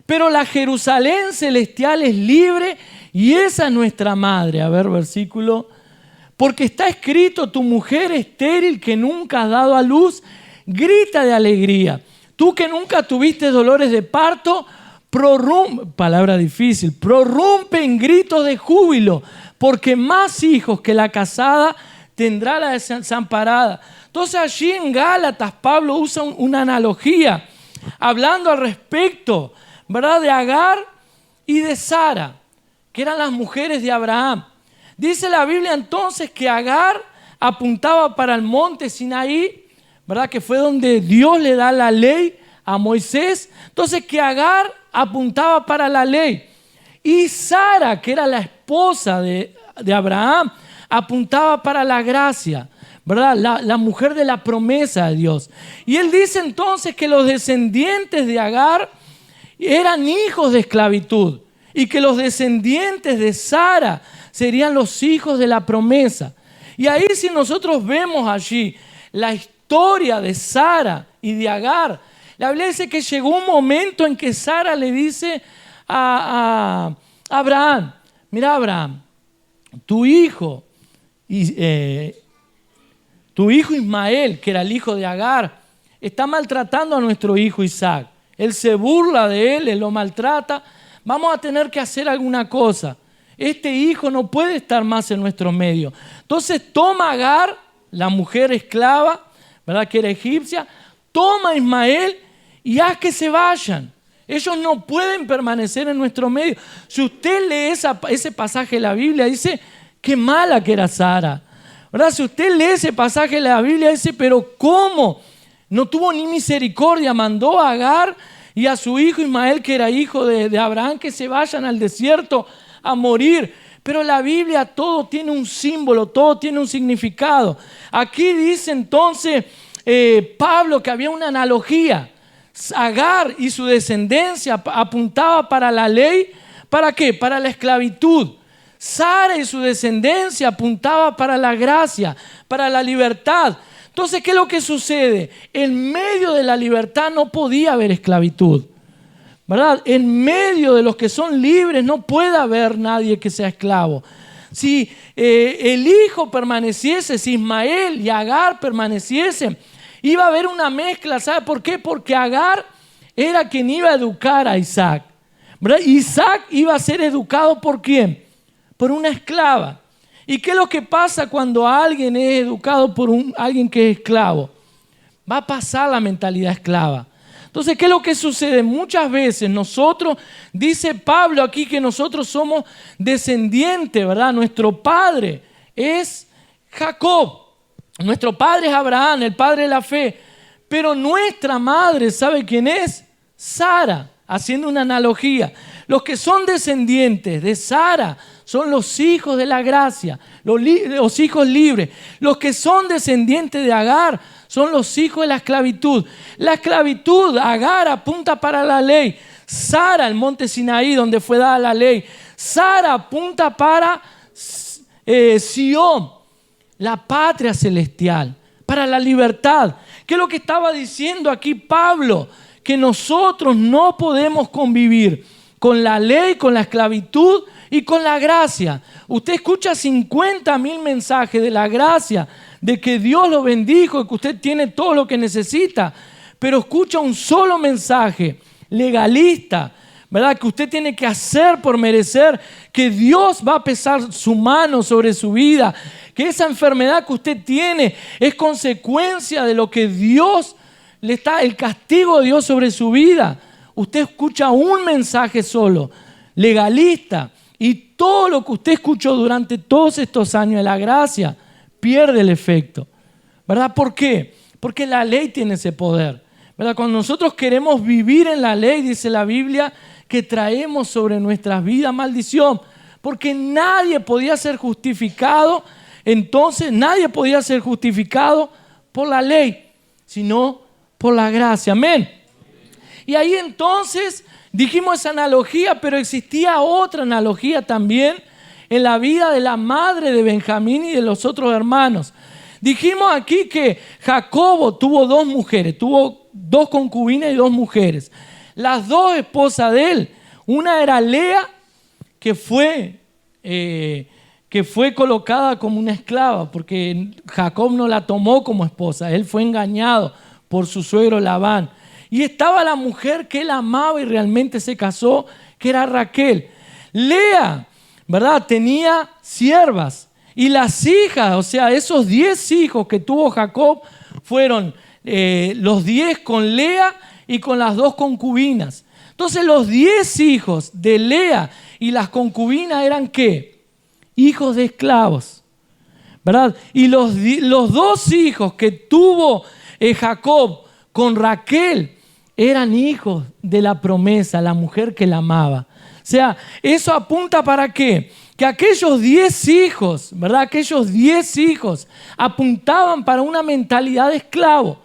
Pero la Jerusalén celestial es libre y esa es nuestra madre. A ver, versículo. Porque está escrito, tu mujer estéril que nunca has dado a luz, grita de alegría. Tú que nunca tuviste dolores de parto, palabra difícil, prorrumpe en gritos de júbilo, porque más hijos que la casada tendrá la desamparada. Entonces allí en Gálatas Pablo usa una analogía hablando al respecto, ¿verdad?, de Agar y de Sara, que eran las mujeres de Abraham. Dice la Biblia entonces que Agar apuntaba para el monte Sinaí, ¿verdad?, que fue donde Dios le da la ley a Moisés. Entonces que Agar apuntaba para la ley. Y Sara, que era la esposa de Abraham, apuntaba para la gracia, ¿verdad? La mujer de la promesa de Dios. Y él dice entonces que los descendientes de Agar eran hijos de esclavitud y que los descendientes de Sara serían los hijos de la promesa. Y ahí, si nosotros vemos allí la historia de Sara y de Agar, la Biblia dice que llegó un momento en que Sara le dice a Abraham: mira, Abraham, tu hijo Ismael, que era el hijo de Agar, está maltratando a nuestro hijo Isaac. Él se burla de él lo maltrata. Vamos a tener que hacer alguna cosa. Este hijo no puede estar más en nuestro medio. Entonces toma a Agar, la mujer esclava, ¿verdad?, que era egipcia, toma a Ismael y haz que se vayan. Ellos no pueden permanecer en nuestro medio. Si usted lee ese pasaje de la Biblia, dice qué mala que era Sara, ¿verdad? Si usted lee ese pasaje de la Biblia, dice, pero ¿cómo? No tuvo ni misericordia, mandó a Agar y a su hijo Ismael, que era hijo de Abraham, que se vayan al desierto a morir. Pero la Biblia todo tiene un símbolo, todo tiene un significado. Aquí dice entonces Pablo que había una analogía. Agar y su descendencia apuntaba para la ley. ¿Para qué? Para la esclavitud. Sara y su descendencia apuntaba para la gracia, para la libertad. Entonces, ¿qué es lo que sucede? En medio de la libertad no podía haber esclavitud, ¿verdad? En medio de los que son libres no puede haber nadie que sea esclavo. Si el hijo permaneciese, si Ismael y Agar permaneciesen, iba a haber una mezcla. ¿Sabe por qué? Porque Agar era quien iba a educar a Isaac, ¿verdad? Isaac iba a ser educado ¿por quién? Por una esclava. ¿Y qué es lo que pasa cuando alguien es educado por alguien que es esclavo? Va a pasar la mentalidad esclava. Entonces, ¿qué es lo que sucede? Muchas veces nosotros, dice Pablo aquí que nosotros somos descendientes, ¿verdad? Nuestro padre es Jacob, nuestro padre es Abraham, el padre de la fe. Pero nuestra madre, ¿sabe quién es? Sara, haciendo una analogía. Los que son descendientes de Sara son los hijos de la gracia, los hijos libres. Los que son descendientes de Agar son los hijos de la esclavitud. La esclavitud, Agar apunta para la ley. Sara, el monte Sinaí, donde fue dada la ley. Sara apunta para Sión, la patria celestial, para la libertad. ¿Qué es lo que estaba diciendo aquí Pablo? Que nosotros no podemos convivir con la ley, con la esclavitud y con la gracia. Usted escucha 50,000 mensajes de la gracia, de que Dios lo bendijo, de que usted tiene todo lo que necesita, pero escucha un solo mensaje legalista, ¿verdad? Que usted tiene que hacer por merecer, que Dios va a pesar su mano sobre su vida, que esa enfermedad que usted tiene es consecuencia de lo que Dios le está, el castigo de Dios sobre su vida. Usted escucha un mensaje solo, legalista, y todo lo que usted escuchó durante todos estos años de la gracia pierde el efecto, ¿verdad? ¿Por qué? Porque la ley tiene ese poder, ¿verdad? Cuando nosotros queremos vivir en la ley, dice la Biblia, que traemos sobre nuestras vidas maldición, porque nadie podía ser justificado. Entonces nadie podía ser justificado por la ley, sino por la gracia. Amén. Y ahí entonces dijimos esa analogía, pero existía otra analogía también en la vida de la madre de Benjamín y de los otros hermanos. Dijimos aquí que Jacobo tuvo dos mujeres, tuvo dos concubinas y dos mujeres. Las dos esposas de él, una era Lea, que fue colocada como una esclava, porque Jacob no la tomó como esposa, él fue engañado por su suegro Labán. Y estaba la mujer que él amaba y realmente se casó, que era Raquel. Lea, ¿verdad?, tenía siervas, y las hijas, o sea, esos 10 hijos que tuvo Jacob fueron los 10 con Lea y con las 2 concubinas. Entonces los 10 hijos de Lea y las concubinas eran ¿qué? Hijos de esclavos, ¿verdad? Y los 2 hijos que tuvo Jacob con Raquel eran hijos de la promesa, la mujer que la amaba. O sea, eso apunta ¿para qué? Que aquellos 10 hijos, ¿verdad? Aquellos 10 hijos apuntaban para una mentalidad de esclavo,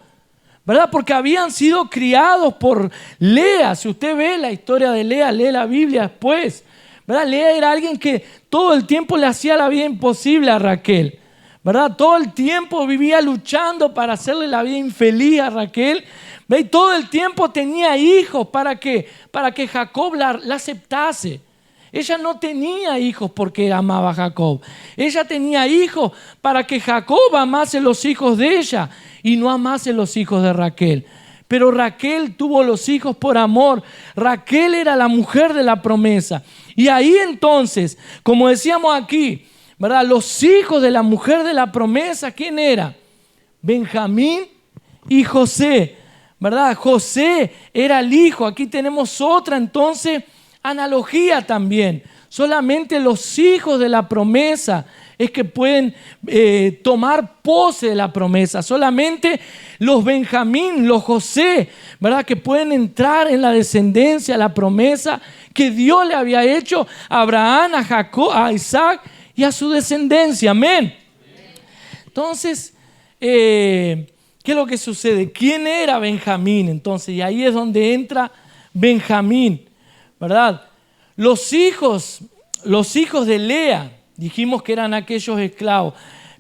¿verdad? Porque habían sido criados por Lea. Si usted ve la historia de Lea, lee la Biblia después, ¿verdad? Lea era alguien que todo el tiempo le hacía la vida imposible a Raquel, ¿verdad? Todo el tiempo vivía luchando para hacerle la vida infeliz a Raquel. ¿Ve? Y todo el tiempo tenía hijos para que Jacob la aceptase. Ella no tenía hijos porque amaba a Jacob. Ella tenía hijos para que Jacob amase los hijos de ella y no amase los hijos de Raquel. Pero Raquel tuvo los hijos por amor. Raquel era la mujer de la promesa. Y ahí entonces, como decíamos aquí, ¿verdad? Los hijos de la mujer de la promesa, ¿quién era? Benjamín y José, ¿verdad? José era el hijo. Aquí tenemos otra entonces analogía también. Solamente los hijos de la promesa es que pueden tomar pose de la promesa. Solamente los Benjamín, los José, ¿verdad? Que pueden entrar en la descendencia, la promesa que Dios le había hecho a Abraham, a Jacob, a Isaac y a su descendencia. Amén. Entonces, ¿qué es lo que sucede? ¿Quién era Benjamín? Entonces, y ahí es donde entra Benjamín, ¿verdad? Los hijos de Lea, dijimos que eran aquellos esclavos,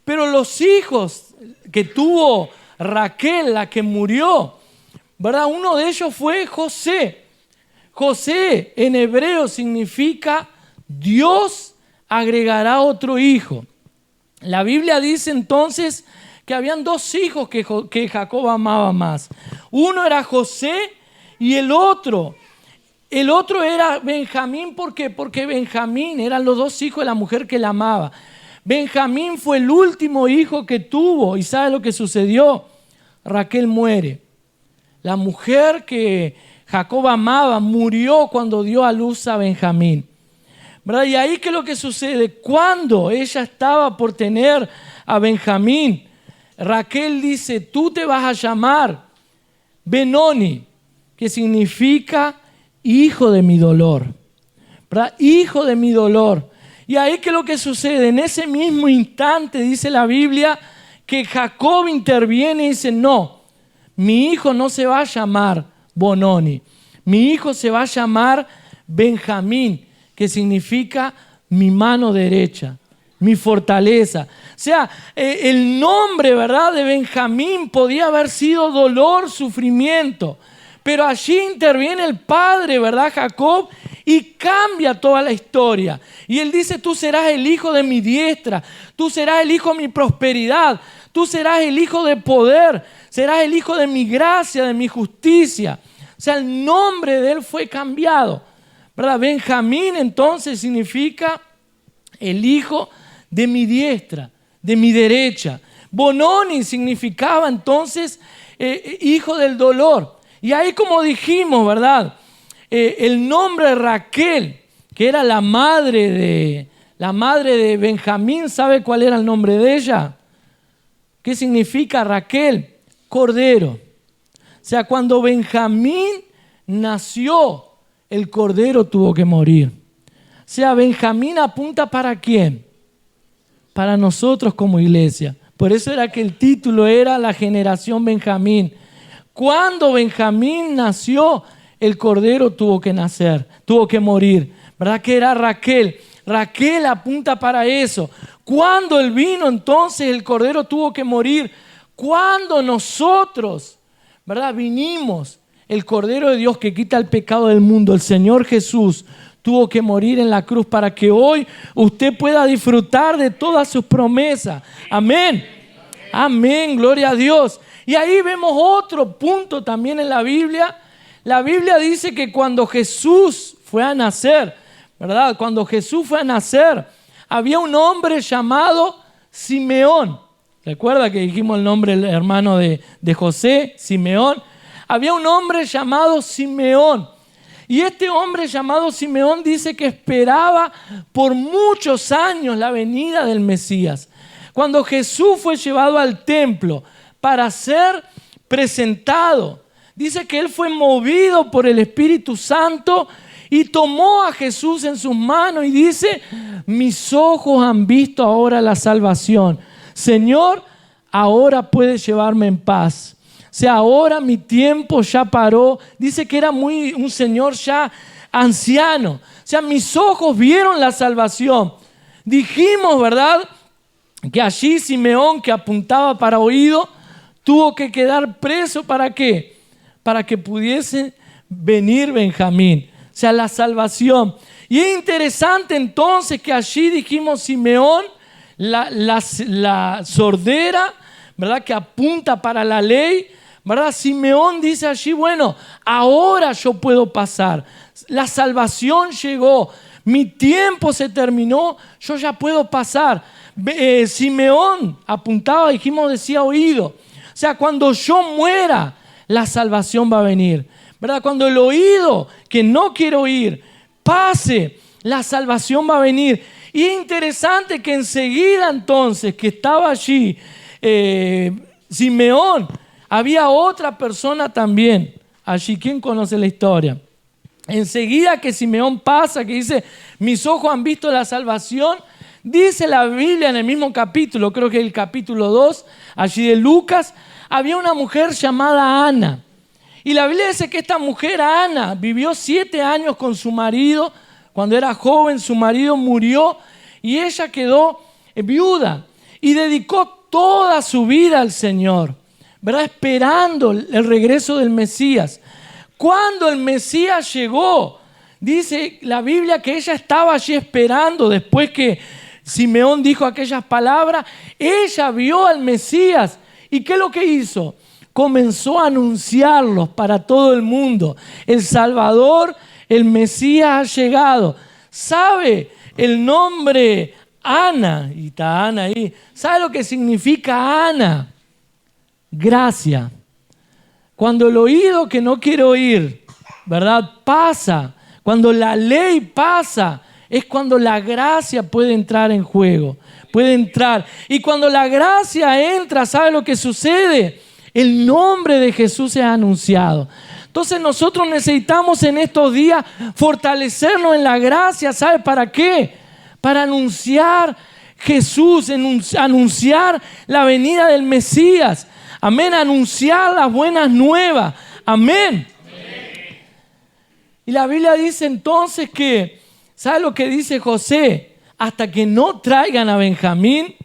pero los hijos que tuvo Raquel, la que murió, ¿verdad? Uno de ellos fue José. José en hebreo significa Dios agregará otro hijo. La Biblia dice entonces que habían 2 hijos que Jacob amaba más. Uno era José y el otro era Benjamín. ¿Por qué? Porque Benjamín eran los 2 hijos de la mujer que la amaba. Benjamín fue el último hijo que tuvo. ¿Y sabe lo que sucedió? Raquel muere. La mujer que Jacob amaba murió cuando dio a luz a Benjamín, ¿verdad? Y ahí, ¿qué es lo que sucede? Cuando ella estaba por tener a Benjamín, Raquel dice: tú te vas a llamar Benoni, que significa hijo de mi dolor, ¿verdad? Hijo de mi dolor. Y ahí, ¿qué es lo que sucede? En ese mismo instante dice la Biblia que Jacob interviene y dice: no, mi hijo no se va a llamar Bononi, mi hijo se va a llamar Benjamín, que significa mi mano derecha, mi fortaleza. O sea, el nombre, ¿verdad?, de Benjamín podía haber sido dolor, sufrimiento, pero allí interviene el padre, ¿verdad?, Jacob, y cambia toda la historia. Y él dice: tú serás el hijo de mi diestra, tú serás el hijo de mi prosperidad, tú serás el hijo de poder, serás el hijo de mi gracia, de mi justicia. O sea, el nombre de él fue cambiado, ¿verdad? Benjamín entonces significa el hijo de mi diestra, de mi derecha. Bononi significaba entonces hijo del dolor. Y ahí, como dijimos, ¿verdad? El nombre de Raquel, que era la madre de Benjamín, ¿sabe cuál era el nombre de ella? ¿Qué significa Raquel? Cordero. O sea, cuando Benjamín nació, el cordero tuvo que morir. O sea, Benjamín apunta ¿para quién? Para nosotros como iglesia. Por eso era que el título era la generación Benjamín. Cuando Benjamín nació, el cordero tuvo que nacer, tuvo que morir. ¿Verdad que era Raquel? Raquel apunta para eso. Cuando él vino, entonces el cordero tuvo que morir. Cuando nosotros, ¿verdad?, vinimos, el Cordero de Dios que quita el pecado del mundo, el Señor Jesús, tuvo que morir en la cruz para que hoy usted pueda disfrutar de todas sus promesas. Amén. Amén, gloria a Dios. Y ahí vemos otro punto también en la Biblia. La Biblia dice que cuando Jesús fue a nacer, ¿verdad? Cuando Jesús fue a nacer, había un hombre llamado Simeón. ¿Recuerda que dijimos el nombre del hermano de José, Simeón? había un hombre llamado Simeón. Y este hombre llamado Simeón dice que esperaba por muchos años la venida del Mesías. Cuando Jesús fue llevado al templo para ser presentado, dice que él fue movido por el Espíritu Santo y tomó a Jesús en sus manos y dice: mis ojos han visto ahora la salvación. Señor, ahora puedes llevarme en paz. O sea, ahora mi tiempo ya paró. Dice que era un señor ya anciano. O sea, mis ojos vieron la salvación. Dijimos, ¿verdad?, que allí Simeón, que apuntaba para oído, tuvo que quedar preso. ¿Para qué? Para que pudiese venir Benjamín. O sea, la salvación. Y es interesante entonces que allí dijimos Simeón, la sordera, ¿verdad?, que apunta para la ley, ¿verdad? Simeón dice allí: bueno, ahora yo puedo pasar. La salvación llegó. Mi tiempo se terminó. Yo ya puedo pasar. Simeón apuntaba, dijimos, decía oído. O sea, cuando yo muera, la salvación va a venir, ¿verdad? Cuando el oído que no quiere oír pase, la salvación va a venir. Y es interesante que enseguida entonces que estaba allí Simeón, había otra persona también allí. ¿Quién conoce la historia? Enseguida que Simeón pasa, que dice: mis ojos han visto la salvación, dice la Biblia en el mismo capítulo, creo que el capítulo 2, allí de Lucas, había una mujer llamada Ana. Y la Biblia dice que esta mujer, Ana, vivió 7 años con su marido. Cuando era joven, su marido murió y ella quedó viuda y dedicó toda su vida al Señor, ¿verdad?, esperando el regreso del Mesías. Cuando el Mesías llegó, dice la Biblia que ella estaba allí esperando. Después que Simeón dijo aquellas palabras, ella vio al Mesías. ¿Y qué es lo que hizo? Comenzó a anunciarlos para todo el mundo. El Salvador, el Mesías ha llegado. ¿Sabe el nombre Ana? Y está Ana ahí. ¿Sabe lo que significa Ana? Gracia. Cuando el oído que no quiere oír, ¿verdad?, pasa, cuando la ley pasa, es cuando la gracia puede entrar en juego, puede entrar. Y cuando la gracia entra, ¿sabe lo que sucede? El nombre de Jesús es anunciado. Entonces nosotros necesitamos en estos días fortalecernos en la gracia. ¿Sabe para qué? Para anunciar Jesús, anunciar la venida del Mesías. Amén, anunciar las buenas nuevas. Amén. Amén. Y la Biblia dice entonces que, ¿sabe lo que dice José? Hasta que no traigan a Benjamín,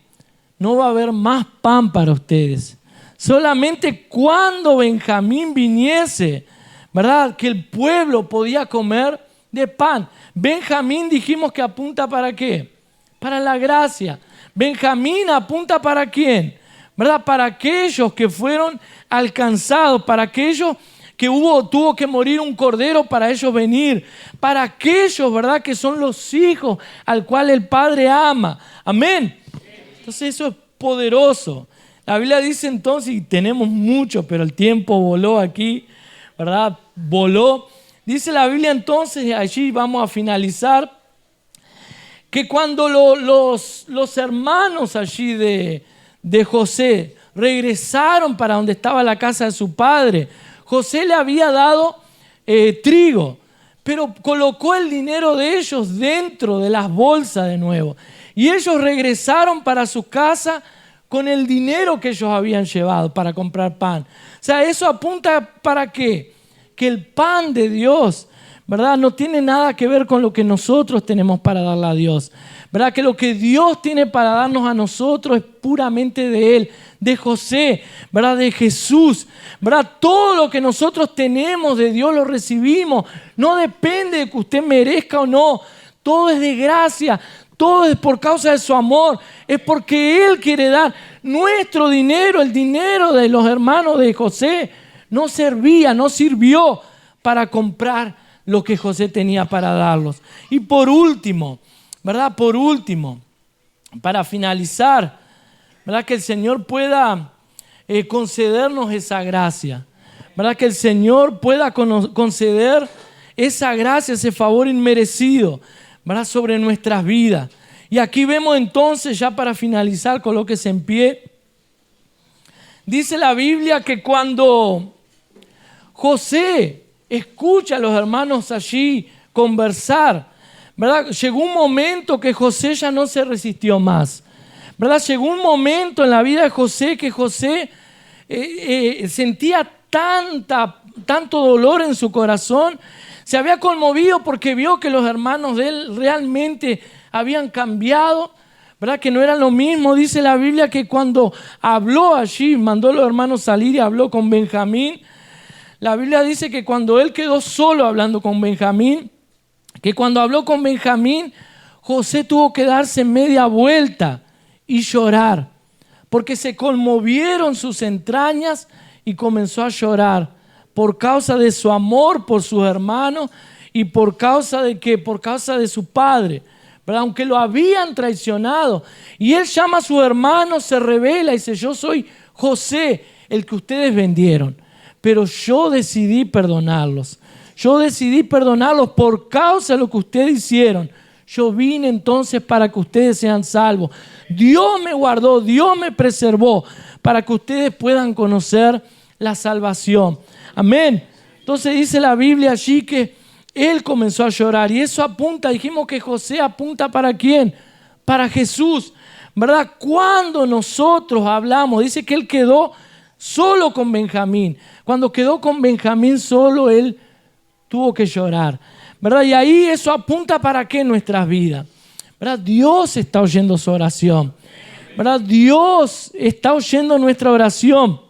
no va a haber más pan para ustedes. Solamente cuando Benjamín viniese, ¿verdad?, que el pueblo podía comer de pan. Benjamín dijimos que apunta ¿para qué? Para la gracia. Benjamín apunta ¿para quién? ¿Verdad? Para aquellos que fueron alcanzados, para aquellos que tuvo que morir un cordero para ellos venir, para aquellos, ¿verdad?, que son los hijos al cual el Padre ama. Amén. Entonces eso es poderoso. La Biblia dice entonces, y tenemos mucho, pero el tiempo voló aquí, ¿verdad? Voló. Dice la Biblia entonces, allí vamos a finalizar, que cuando los hermanos allí de José regresaron para donde estaba la casa de su padre, José le había dado trigo, pero colocó el dinero de ellos dentro de las bolsas de nuevo. Y ellos regresaron para su casa con el dinero que ellos habían llevado para comprar pan. O sea, eso apunta ¿para qué? Que el pan de Dios, ¿verdad?, no tiene nada que ver con lo que nosotros tenemos para darle a Dios, ¿verdad? Que lo que Dios tiene para darnos a nosotros es puramente de Él, de José, ¿verdad?, de Jesús, ¿verdad? Todo lo que nosotros tenemos de Dios lo recibimos. No depende de que usted merezca o no. Todo es de gracia. Todo es por causa de su amor. Es porque Él quiere dar. Nuestro dinero, el dinero de los hermanos de José, no sirvió para comprar lo que José tenía para darlos. Y por último, ¿verdad? Por último, para finalizar, ¿verdad?, que el Señor pueda concedernos esa gracia. ¿verdad? Que el Señor pueda conceder esa gracia, ese favor inmerecido, ¿verdad? Sobre nuestras vidas. Y aquí vemos entonces, ya para finalizar, colóquese en pie. Dice la Biblia que cuando José escucha a los hermanos allí conversar, ¿verdad? Llegó un momento que José ya no se resistió más, ¿verdad? Llegó un momento en la vida de José que José sentía tanto dolor en su corazón. Se había conmovido porque vio que los hermanos de él realmente habían cambiado, ¿verdad? Que no eran lo mismo. Dice la Biblia que cuando habló allí, mandó a los hermanos salir y habló con Benjamín. La Biblia dice que cuando él quedó solo hablando con Benjamín, que cuando habló con Benjamín, José tuvo que darse media vuelta y llorar, porque se conmovieron sus entrañas y comenzó a llorar por causa de su amor por sus hermanos y por causa de su padre, ¿verdad? Aunque lo habían traicionado. Y él llama a sus hermanos, se revela y dice: yo soy José, el que ustedes vendieron, pero yo decidí perdonarlos. Yo decidí perdonarlos por causa de lo que ustedes hicieron. Yo vine entonces para que ustedes sean salvos. Dios me guardó, Dios me preservó para que ustedes puedan conocer la salvación. Amén. Entonces dice la Biblia allí que él comenzó a llorar. Y eso apunta, dijimos que José apunta ¿para quién? Para Jesús, ¿verdad? Cuando nosotros hablamos, dice que él quedó solo con Benjamín. Cuando quedó con Benjamín solo, él tuvo que llorar, ¿verdad? Y ahí eso apunta ¿para qué en nuestras vidas? ¿Verdad? Dios está oyendo su oración, ¿verdad? Dios está oyendo nuestra oración.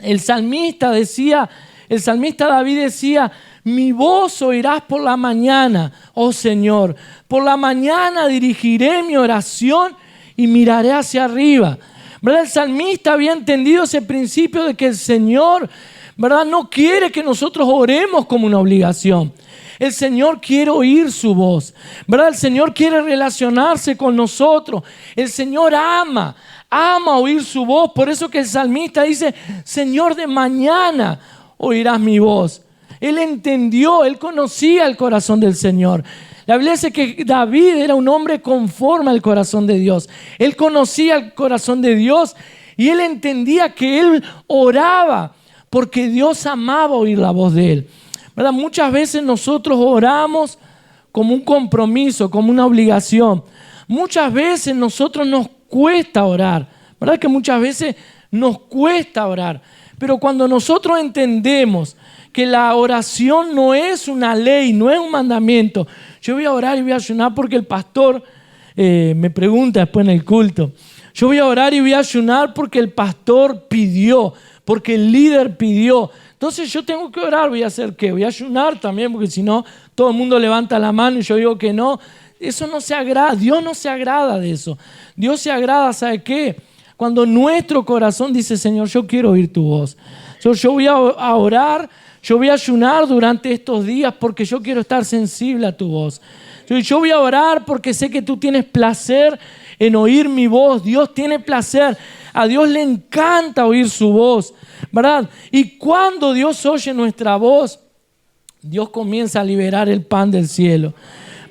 El salmista David decía: mi voz oirás por la mañana, oh Señor. Por la mañana dirigiré mi oración y miraré hacia arriba. ¿Verdad? El salmista había entendido ese principio de que el Señor, ¿verdad?, no quiere que nosotros oremos como una obligación. El Señor quiere oír su voz, ¿verdad? El Señor quiere relacionarse con nosotros. El Señor ama oír su voz. Por eso que el salmista dice: Señor, de mañana oirás mi voz. Él entendió, él conocía el corazón del Señor. La Biblia dice que David era un hombre conforme al corazón de Dios. Él conocía el corazón de Dios y él entendía que él oraba porque Dios amaba oír la voz de él, ¿verdad? Muchas veces nosotros oramos como un compromiso, como una obligación. Muchas veces nosotros nos cuesta orar, ¿verdad? Que muchas veces nos cuesta orar. Pero cuando nosotros entendemos que la oración no es una ley, no es un mandamiento. Yo voy a orar y voy a ayunar porque el pastor me pregunta después en el culto. Yo voy a orar y voy a ayunar porque el pastor pidió, porque el líder pidió. Entonces yo tengo que orar. ¿Voy a hacer qué? Voy a ayunar también, porque si no, todo el mundo levanta la mano y yo digo que no. Eso no se agrada. Dios no se agrada de eso. Dios se agrada, ¿sabe qué? Cuando nuestro corazón dice: Señor, yo quiero oír tu voz. Yo voy a orar, yo voy a ayunar durante estos días porque yo quiero estar sensible a tu voz. Yo voy a orar porque sé que tú tienes placer en oír mi voz. Dios tiene placer. A Dios le encanta oír su voz, ¿verdad? Y cuando Dios oye nuestra voz, Dios comienza a liberar el pan del cielo,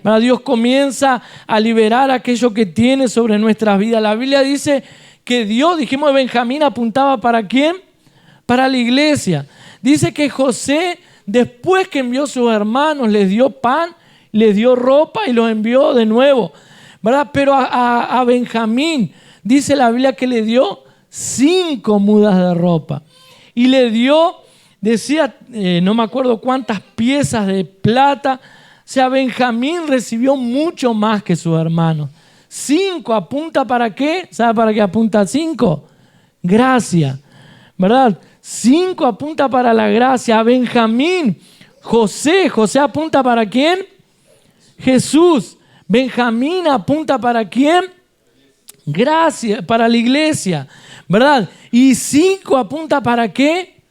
¿verdad? Dios comienza a liberar aquello que tiene sobre nuestras vidas. La Biblia dice que Dios, dijimos, Benjamín apuntaba ¿para quién? Para la iglesia. Dice que José, después que envió a sus hermanos, les dio pan, les dio ropa y los envió de nuevo, ¿verdad? Pero a Benjamín dice la Biblia que le dio 5 mudas de ropa y le dio, decía, no me acuerdo cuántas piezas de plata. O sea, Benjamín recibió mucho más que sus hermanos. 5 apunta ¿para qué? ¿Sabe para qué apunta 5? Gracia, ¿verdad? 5 apunta para la gracia. A Benjamín, José apunta ¿para quién? Jesús. Benjamín apunta ¿para quién? Gracia, para la iglesia, ¿verdad? Y 5 apunta ¿para qué?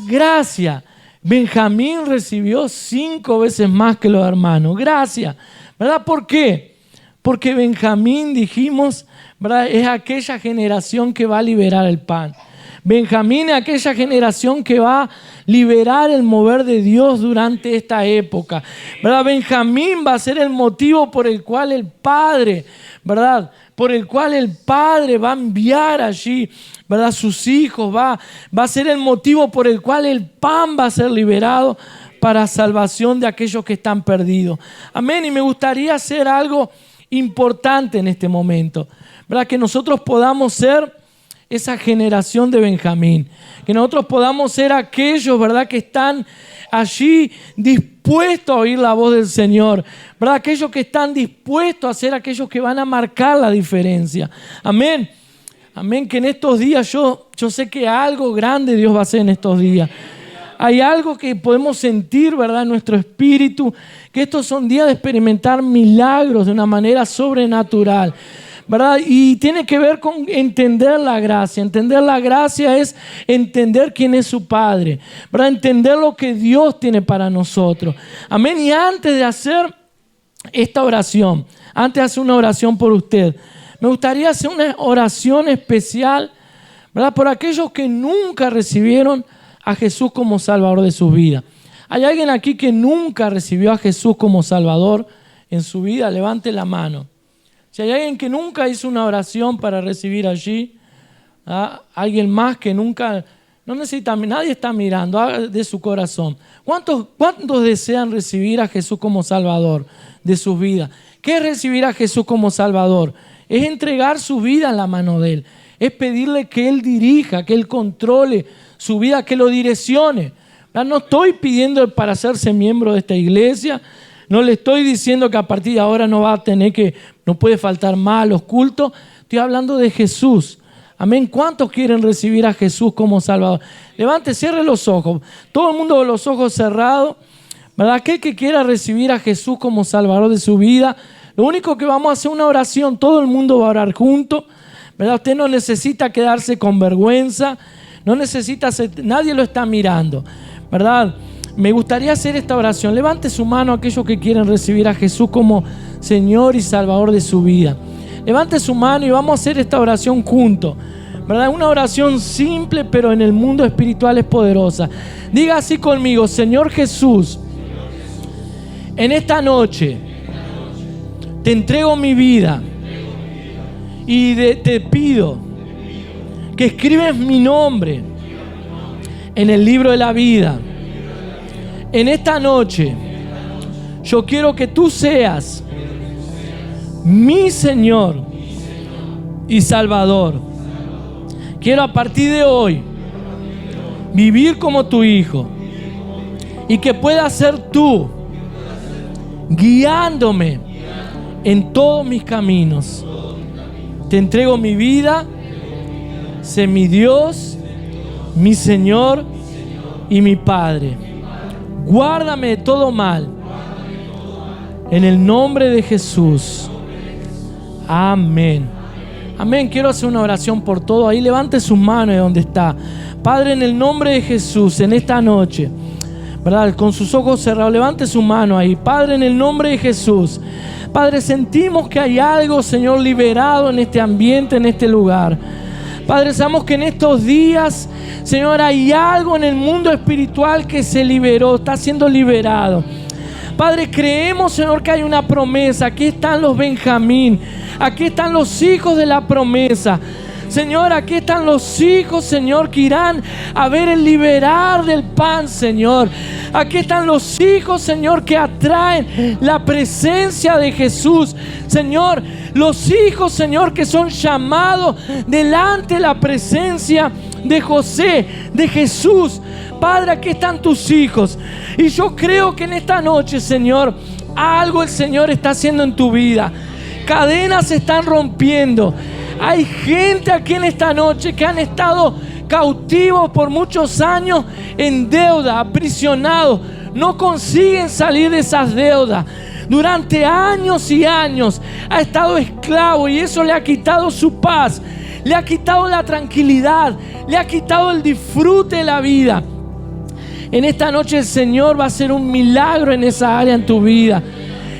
Gracia. Benjamín recibió 5 veces más que los hermanos. Gracia, ¿verdad? ¿Por qué? Porque Benjamín, dijimos, ¿verdad?, es aquella generación que va a liberar el pan. Benjamín es aquella generación que va a liberar el mover de Dios durante esta época, ¿verdad? Benjamín va a ser el motivo por el cual el Padre, ¿verdad? Por el cual el Padre va a enviar allí, ¿verdad? Sus hijos, va a ser el motivo por el cual el pan va a ser liberado para salvación de aquellos que están perdidos. Amén. Y me gustaría hacer algo importante en este momento, ¿verdad? Que nosotros podamos ser esa generación de Benjamín, que nosotros podamos ser aquellos, ¿verdad?, que están allí dispuestos a oír la voz del Señor, ¿verdad? Aquellos que están dispuestos a ser aquellos que van a marcar la diferencia. Amén. Amén, que en estos días yo sé que algo grande Dios va a hacer en estos días. Hay algo que podemos sentir, ¿verdad?, en nuestro espíritu, que estos son días de experimentar milagros de una manera sobrenatural, ¿verdad? Y tiene que ver con entender la gracia. Entender la gracia es entender quién es su Padre, ¿verdad? Entender lo que Dios tiene para nosotros. Amén. Y antes de hacer esta oración, antes de hacer una oración por usted, me gustaría hacer una oración especial, ¿verdad?, por aquellos que nunca recibieron a Jesús como Salvador de su vida. ¿Hay alguien aquí que nunca recibió a Jesús como Salvador en su vida? Levante la mano. Si hay alguien que nunca hizo una oración para recibir allí, alguien más que nunca, no necesita, nadie está mirando, de su corazón. ¿Cuántos desean recibir a Jesús como Salvador de sus vidas? ¿Qué es recibir a Jesús como Salvador? Es entregar su vida en la mano de Él. Es pedirle que Él dirija, que Él controle su vida, que lo direccione. No estoy pidiendo para hacerse miembro de esta iglesia. No le estoy diciendo que a partir de ahora no puede faltar más a los cultos. Estoy hablando de Jesús. Amén. ¿Cuántos quieren recibir a Jesús como Salvador? Levante, cierre los ojos. Todo el mundo con los ojos cerrados, ¿verdad? Aquel que quiera recibir a Jesús como Salvador de su vida, lo único que vamos a hacer es una oración. Todo el mundo va a orar junto, ¿verdad? Usted no necesita quedarse con vergüenza. No necesita nadie lo está mirando, ¿verdad? Me gustaría hacer esta oración. Levante su mano aquellos que quieren recibir a Jesús como Señor y Salvador de su vida. Levante su mano y vamos a hacer esta oración juntos, ¿verdad? Una oración simple, pero en el mundo espiritual es poderosa. Diga así conmigo: Señor Jesús, en esta noche te entrego mi vida y te pido que escribes mi nombre en el libro de la vida. En esta noche yo quiero que tú seas mi Señor y Salvador. Quiero a partir de hoy vivir como tu hijo y que puedas ser tú guiándome en todos mis caminos. Te entrego mi vida. Sé mi Dios, mi Señor y mi Padre. Guárdame de todo mal. En el nombre de Jesús. Amén. Amén. Quiero hacer una oración por todo. Ahí levante sus manos de donde está. Padre, en el nombre de Jesús, en esta noche, ¿verdad?, con sus ojos cerrados, levante su mano ahí. Padre, en el nombre de Jesús. Padre, sentimos que hay algo, Señor, liberado en este ambiente, en este lugar. Padre, sabemos que en estos días, Señor, hay algo en el mundo espiritual que se liberó, está siendo liberado. Padre, creemos, Señor, que hay una promesa. Aquí están los Benjamín, aquí están los hijos de la promesa. Señor, aquí están los hijos, Señor, que irán a ver el liberar del pan, Señor. Aquí están los hijos, Señor, que atraen la presencia de Jesús. Señor, los hijos, Señor, que son llamados delante de la presencia de José, de Jesús. Padre, aquí están tus hijos. Y yo creo que en esta noche, Señor, algo el Señor está haciendo en tu vida. Cadenas se están rompiendo. Hay gente aquí en esta noche que han estado cautivos por muchos años en deuda, aprisionados. No consiguen salir de esas deudas. Durante años y años ha estado esclavo y eso le ha quitado su paz, le ha quitado la tranquilidad, le ha quitado el disfrute de la vida. En esta noche el Señor va a hacer un milagro en esa área en tu vida.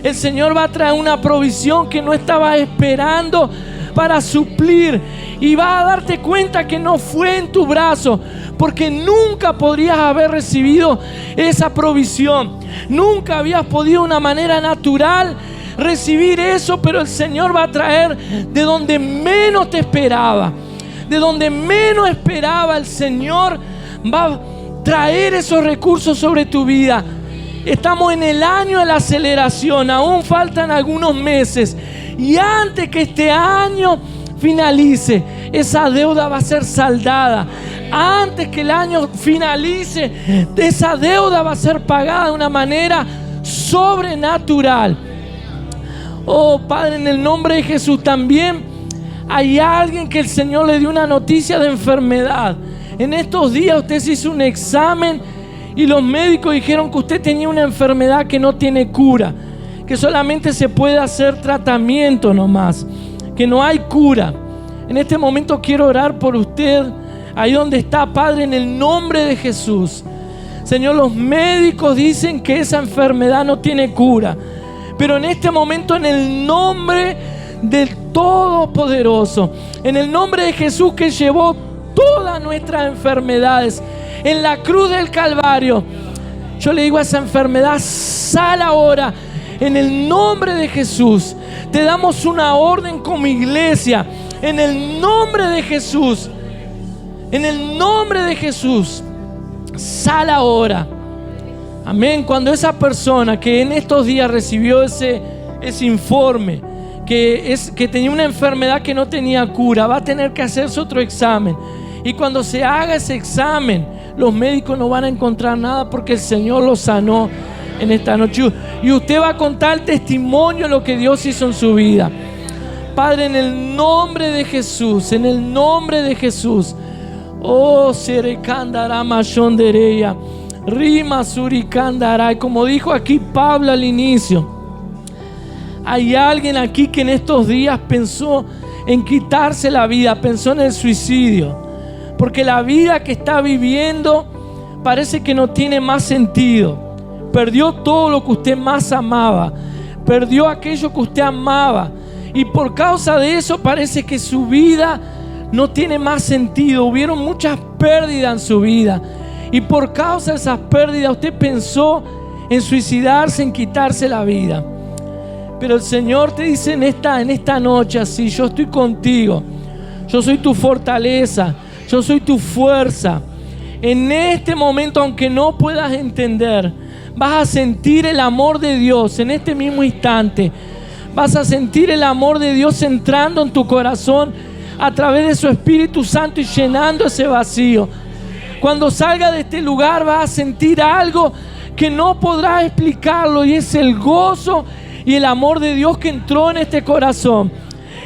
El Señor va a traer una provisión que no estabas esperando para suplir, y vas a darte cuenta que no fue en tu brazo, porque nunca podrías haber recibido esa provisión. Nunca habías podido de una manera natural recibir eso, pero el Señor va a traer de donde menos te esperaba. De donde menos esperaba, el Señor va a traer esos recursos sobre tu vida. Estamos en el año de la aceleración, aún faltan algunos meses, y antes que este año finalice, esa deuda va a ser saldada. Antes que el año finalice, esa deuda va a ser pagada de una manera sobrenatural. Oh Padre, en el nombre de Jesús, también hay alguien que el Señor le dio una noticia de enfermedad. En estos días usted se hizo un examen y los médicos dijeron que usted tenía una enfermedad que no tiene cura, que solamente se puede hacer tratamiento nomás, que no hay cura. En este momento quiero orar por usted, ahí donde está, Padre, en el nombre de Jesús. Señor, los médicos dicen que esa enfermedad no tiene cura, pero en este momento, en el nombre del Todopoderoso, en el nombre de Jesús, que llevó todas nuestras enfermedades en la cruz del Calvario, yo le digo a esa enfermedad: sal ahora en el nombre de Jesús. Te damos una orden como iglesia, en el nombre de Jesús, en el nombre de Jesús, sal ahora. Amén. Cuando esa persona que en estos días recibió ese informe que tenía una enfermedad que no tenía cura, va a tener que hacerse otro examen, y cuando se haga ese examen, los médicos no van a encontrar nada, porque el Señor lo sanó en esta noche, y usted va a contar el testimonio de lo que Dios hizo en su vida. Padre, en el nombre de Jesús, en el nombre de Jesús, oh Serekandara Mashondereya, Rima Surikandara, como dijo aquí Pablo al inicio, hay alguien aquí que en estos días pensó en quitarse la vida, pensó en el suicidio, porque la vida que está viviendo parece que no tiene más sentido. Perdió todo lo que usted más amaba, perdió aquello que usted amaba, y por causa de eso parece que su vida no tiene más sentido. Hubieron muchas pérdidas en su vida, y por causa de esas pérdidas usted pensó en suicidarse, en quitarse la vida. Pero el Señor te dice en esta noche así: yo estoy contigo, yo soy tu fortaleza, yo soy tu fuerza. En este momento, aunque no puedas entender, vas a sentir el amor de Dios en este mismo instante. Vas a sentir el amor de Dios entrando en tu corazón a través de su Espíritu Santo y llenando ese vacío. Cuando salga de este lugar, vas a sentir algo que no podrás explicarlo, y es el gozo y el amor de Dios que entró en este corazón.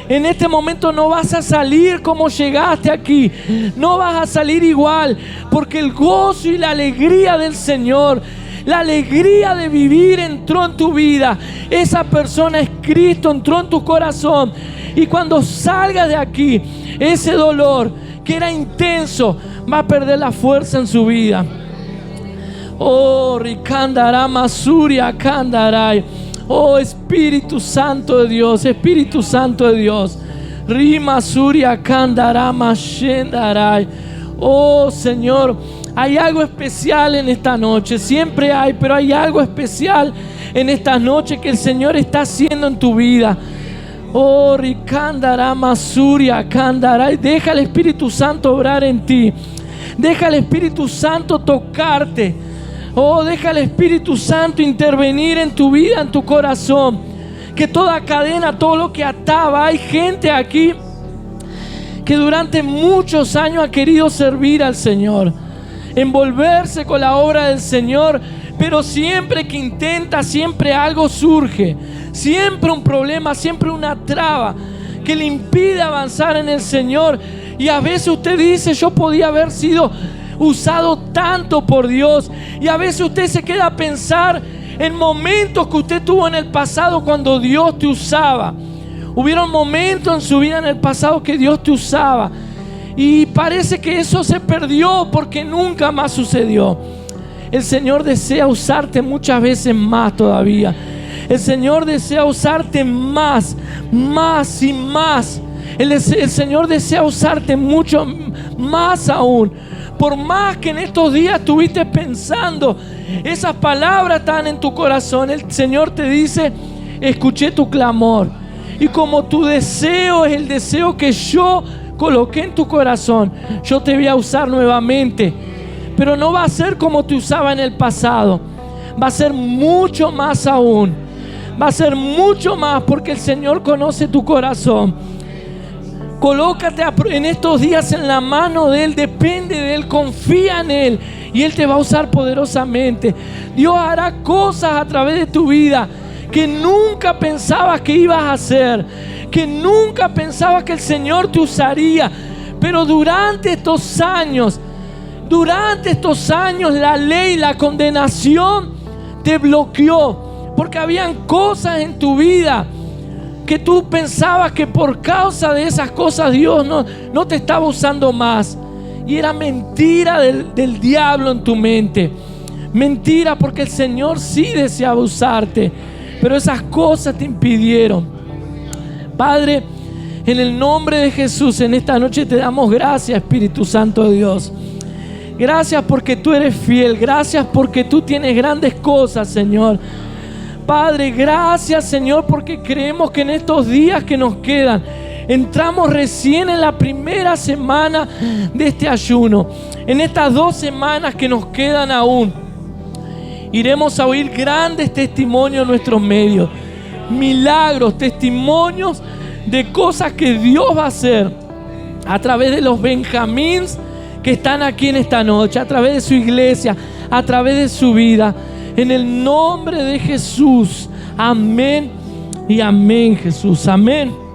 En este momento no vas a salir como llegaste aquí, no vas a salir igual, porque el gozo y la alegría del Señor, la alegría de vivir, entró en tu vida. Esa persona es Cristo, entró en tu corazón, y cuando salgas de aquí, ese dolor que era intenso va a perder la fuerza en su vida. Oh, Rikandara Masuria Kandarai. Oh, Espíritu Santo de Dios, Espíritu Santo de Dios. Rima Suria Kandarama Shendarai. Oh Señor, hay algo especial en esta noche. Siempre hay, pero hay algo especial en esta noche que el Señor está haciendo en tu vida. Oh, Rikandarama Suria Kandarai. Deja al Espíritu Santo obrar en ti. Deja al Espíritu Santo tocarte. Oh, deja al Espíritu Santo intervenir en tu vida, en tu corazón. Que toda cadena, todo lo que ataba, hay gente aquí que durante muchos años ha querido servir al Señor, envolverse con la obra del Señor, pero siempre que intenta, siempre algo surge, siempre un problema, siempre una traba que le impide avanzar en el Señor. Y a veces usted dice: yo podía haber sido usado tanto por Dios. Y a veces usted se queda a pensar en momentos que usted tuvo en el pasado cuando Dios te usaba. Hubieron momentos en su vida en el pasado que Dios te usaba, y parece que eso se perdió porque nunca más sucedió. El Señor desea usarte muchas veces más todavía. El Señor desea usarte más, más y más. El Señor desea usarte mucho más aún, Por más que en estos días estuviste pensando, esas palabras están en tu corazón. El Señor te dice: escuché tu clamor. Y como tu deseo es el deseo que yo coloqué en tu corazón, yo te voy a usar nuevamente. Pero no va a ser como te usaba en el pasado. Va a ser mucho más aún. Va a ser mucho más, porque el Señor conoce tu corazón. Colócate en estos días en la mano de Él, depende de Él, confía en Él y Él te va a usar poderosamente. Dios hará cosas a través de tu vida que nunca pensabas que ibas a hacer, que nunca pensabas que el Señor te usaría. Pero durante estos años la ley, la condenación te bloqueó, porque habían cosas en tu vida que tú pensabas que por causa de esas cosas Dios no te estaba usando más. Y era mentira del diablo en tu mente. Mentira, porque el Señor sí deseaba usarte, pero esas cosas te impidieron. Padre, en el nombre de Jesús, en esta noche te damos gracias, Espíritu Santo de Dios. Gracias porque tú eres fiel. Gracias porque tú tienes grandes cosas, Señor. Padre, gracias, Señor, porque creemos que en estos días que nos quedan, entramos recién en la primera semana de este ayuno. En estas 2 semanas que nos quedan aún, iremos a oír grandes testimonios en nuestros medios. Milagros, testimonios de cosas que Dios va a hacer a través de los Benjamíns que están aquí en esta noche, a través de su iglesia, a través de su vida. En el nombre de Jesús. Amén y amén, Jesús. Amén.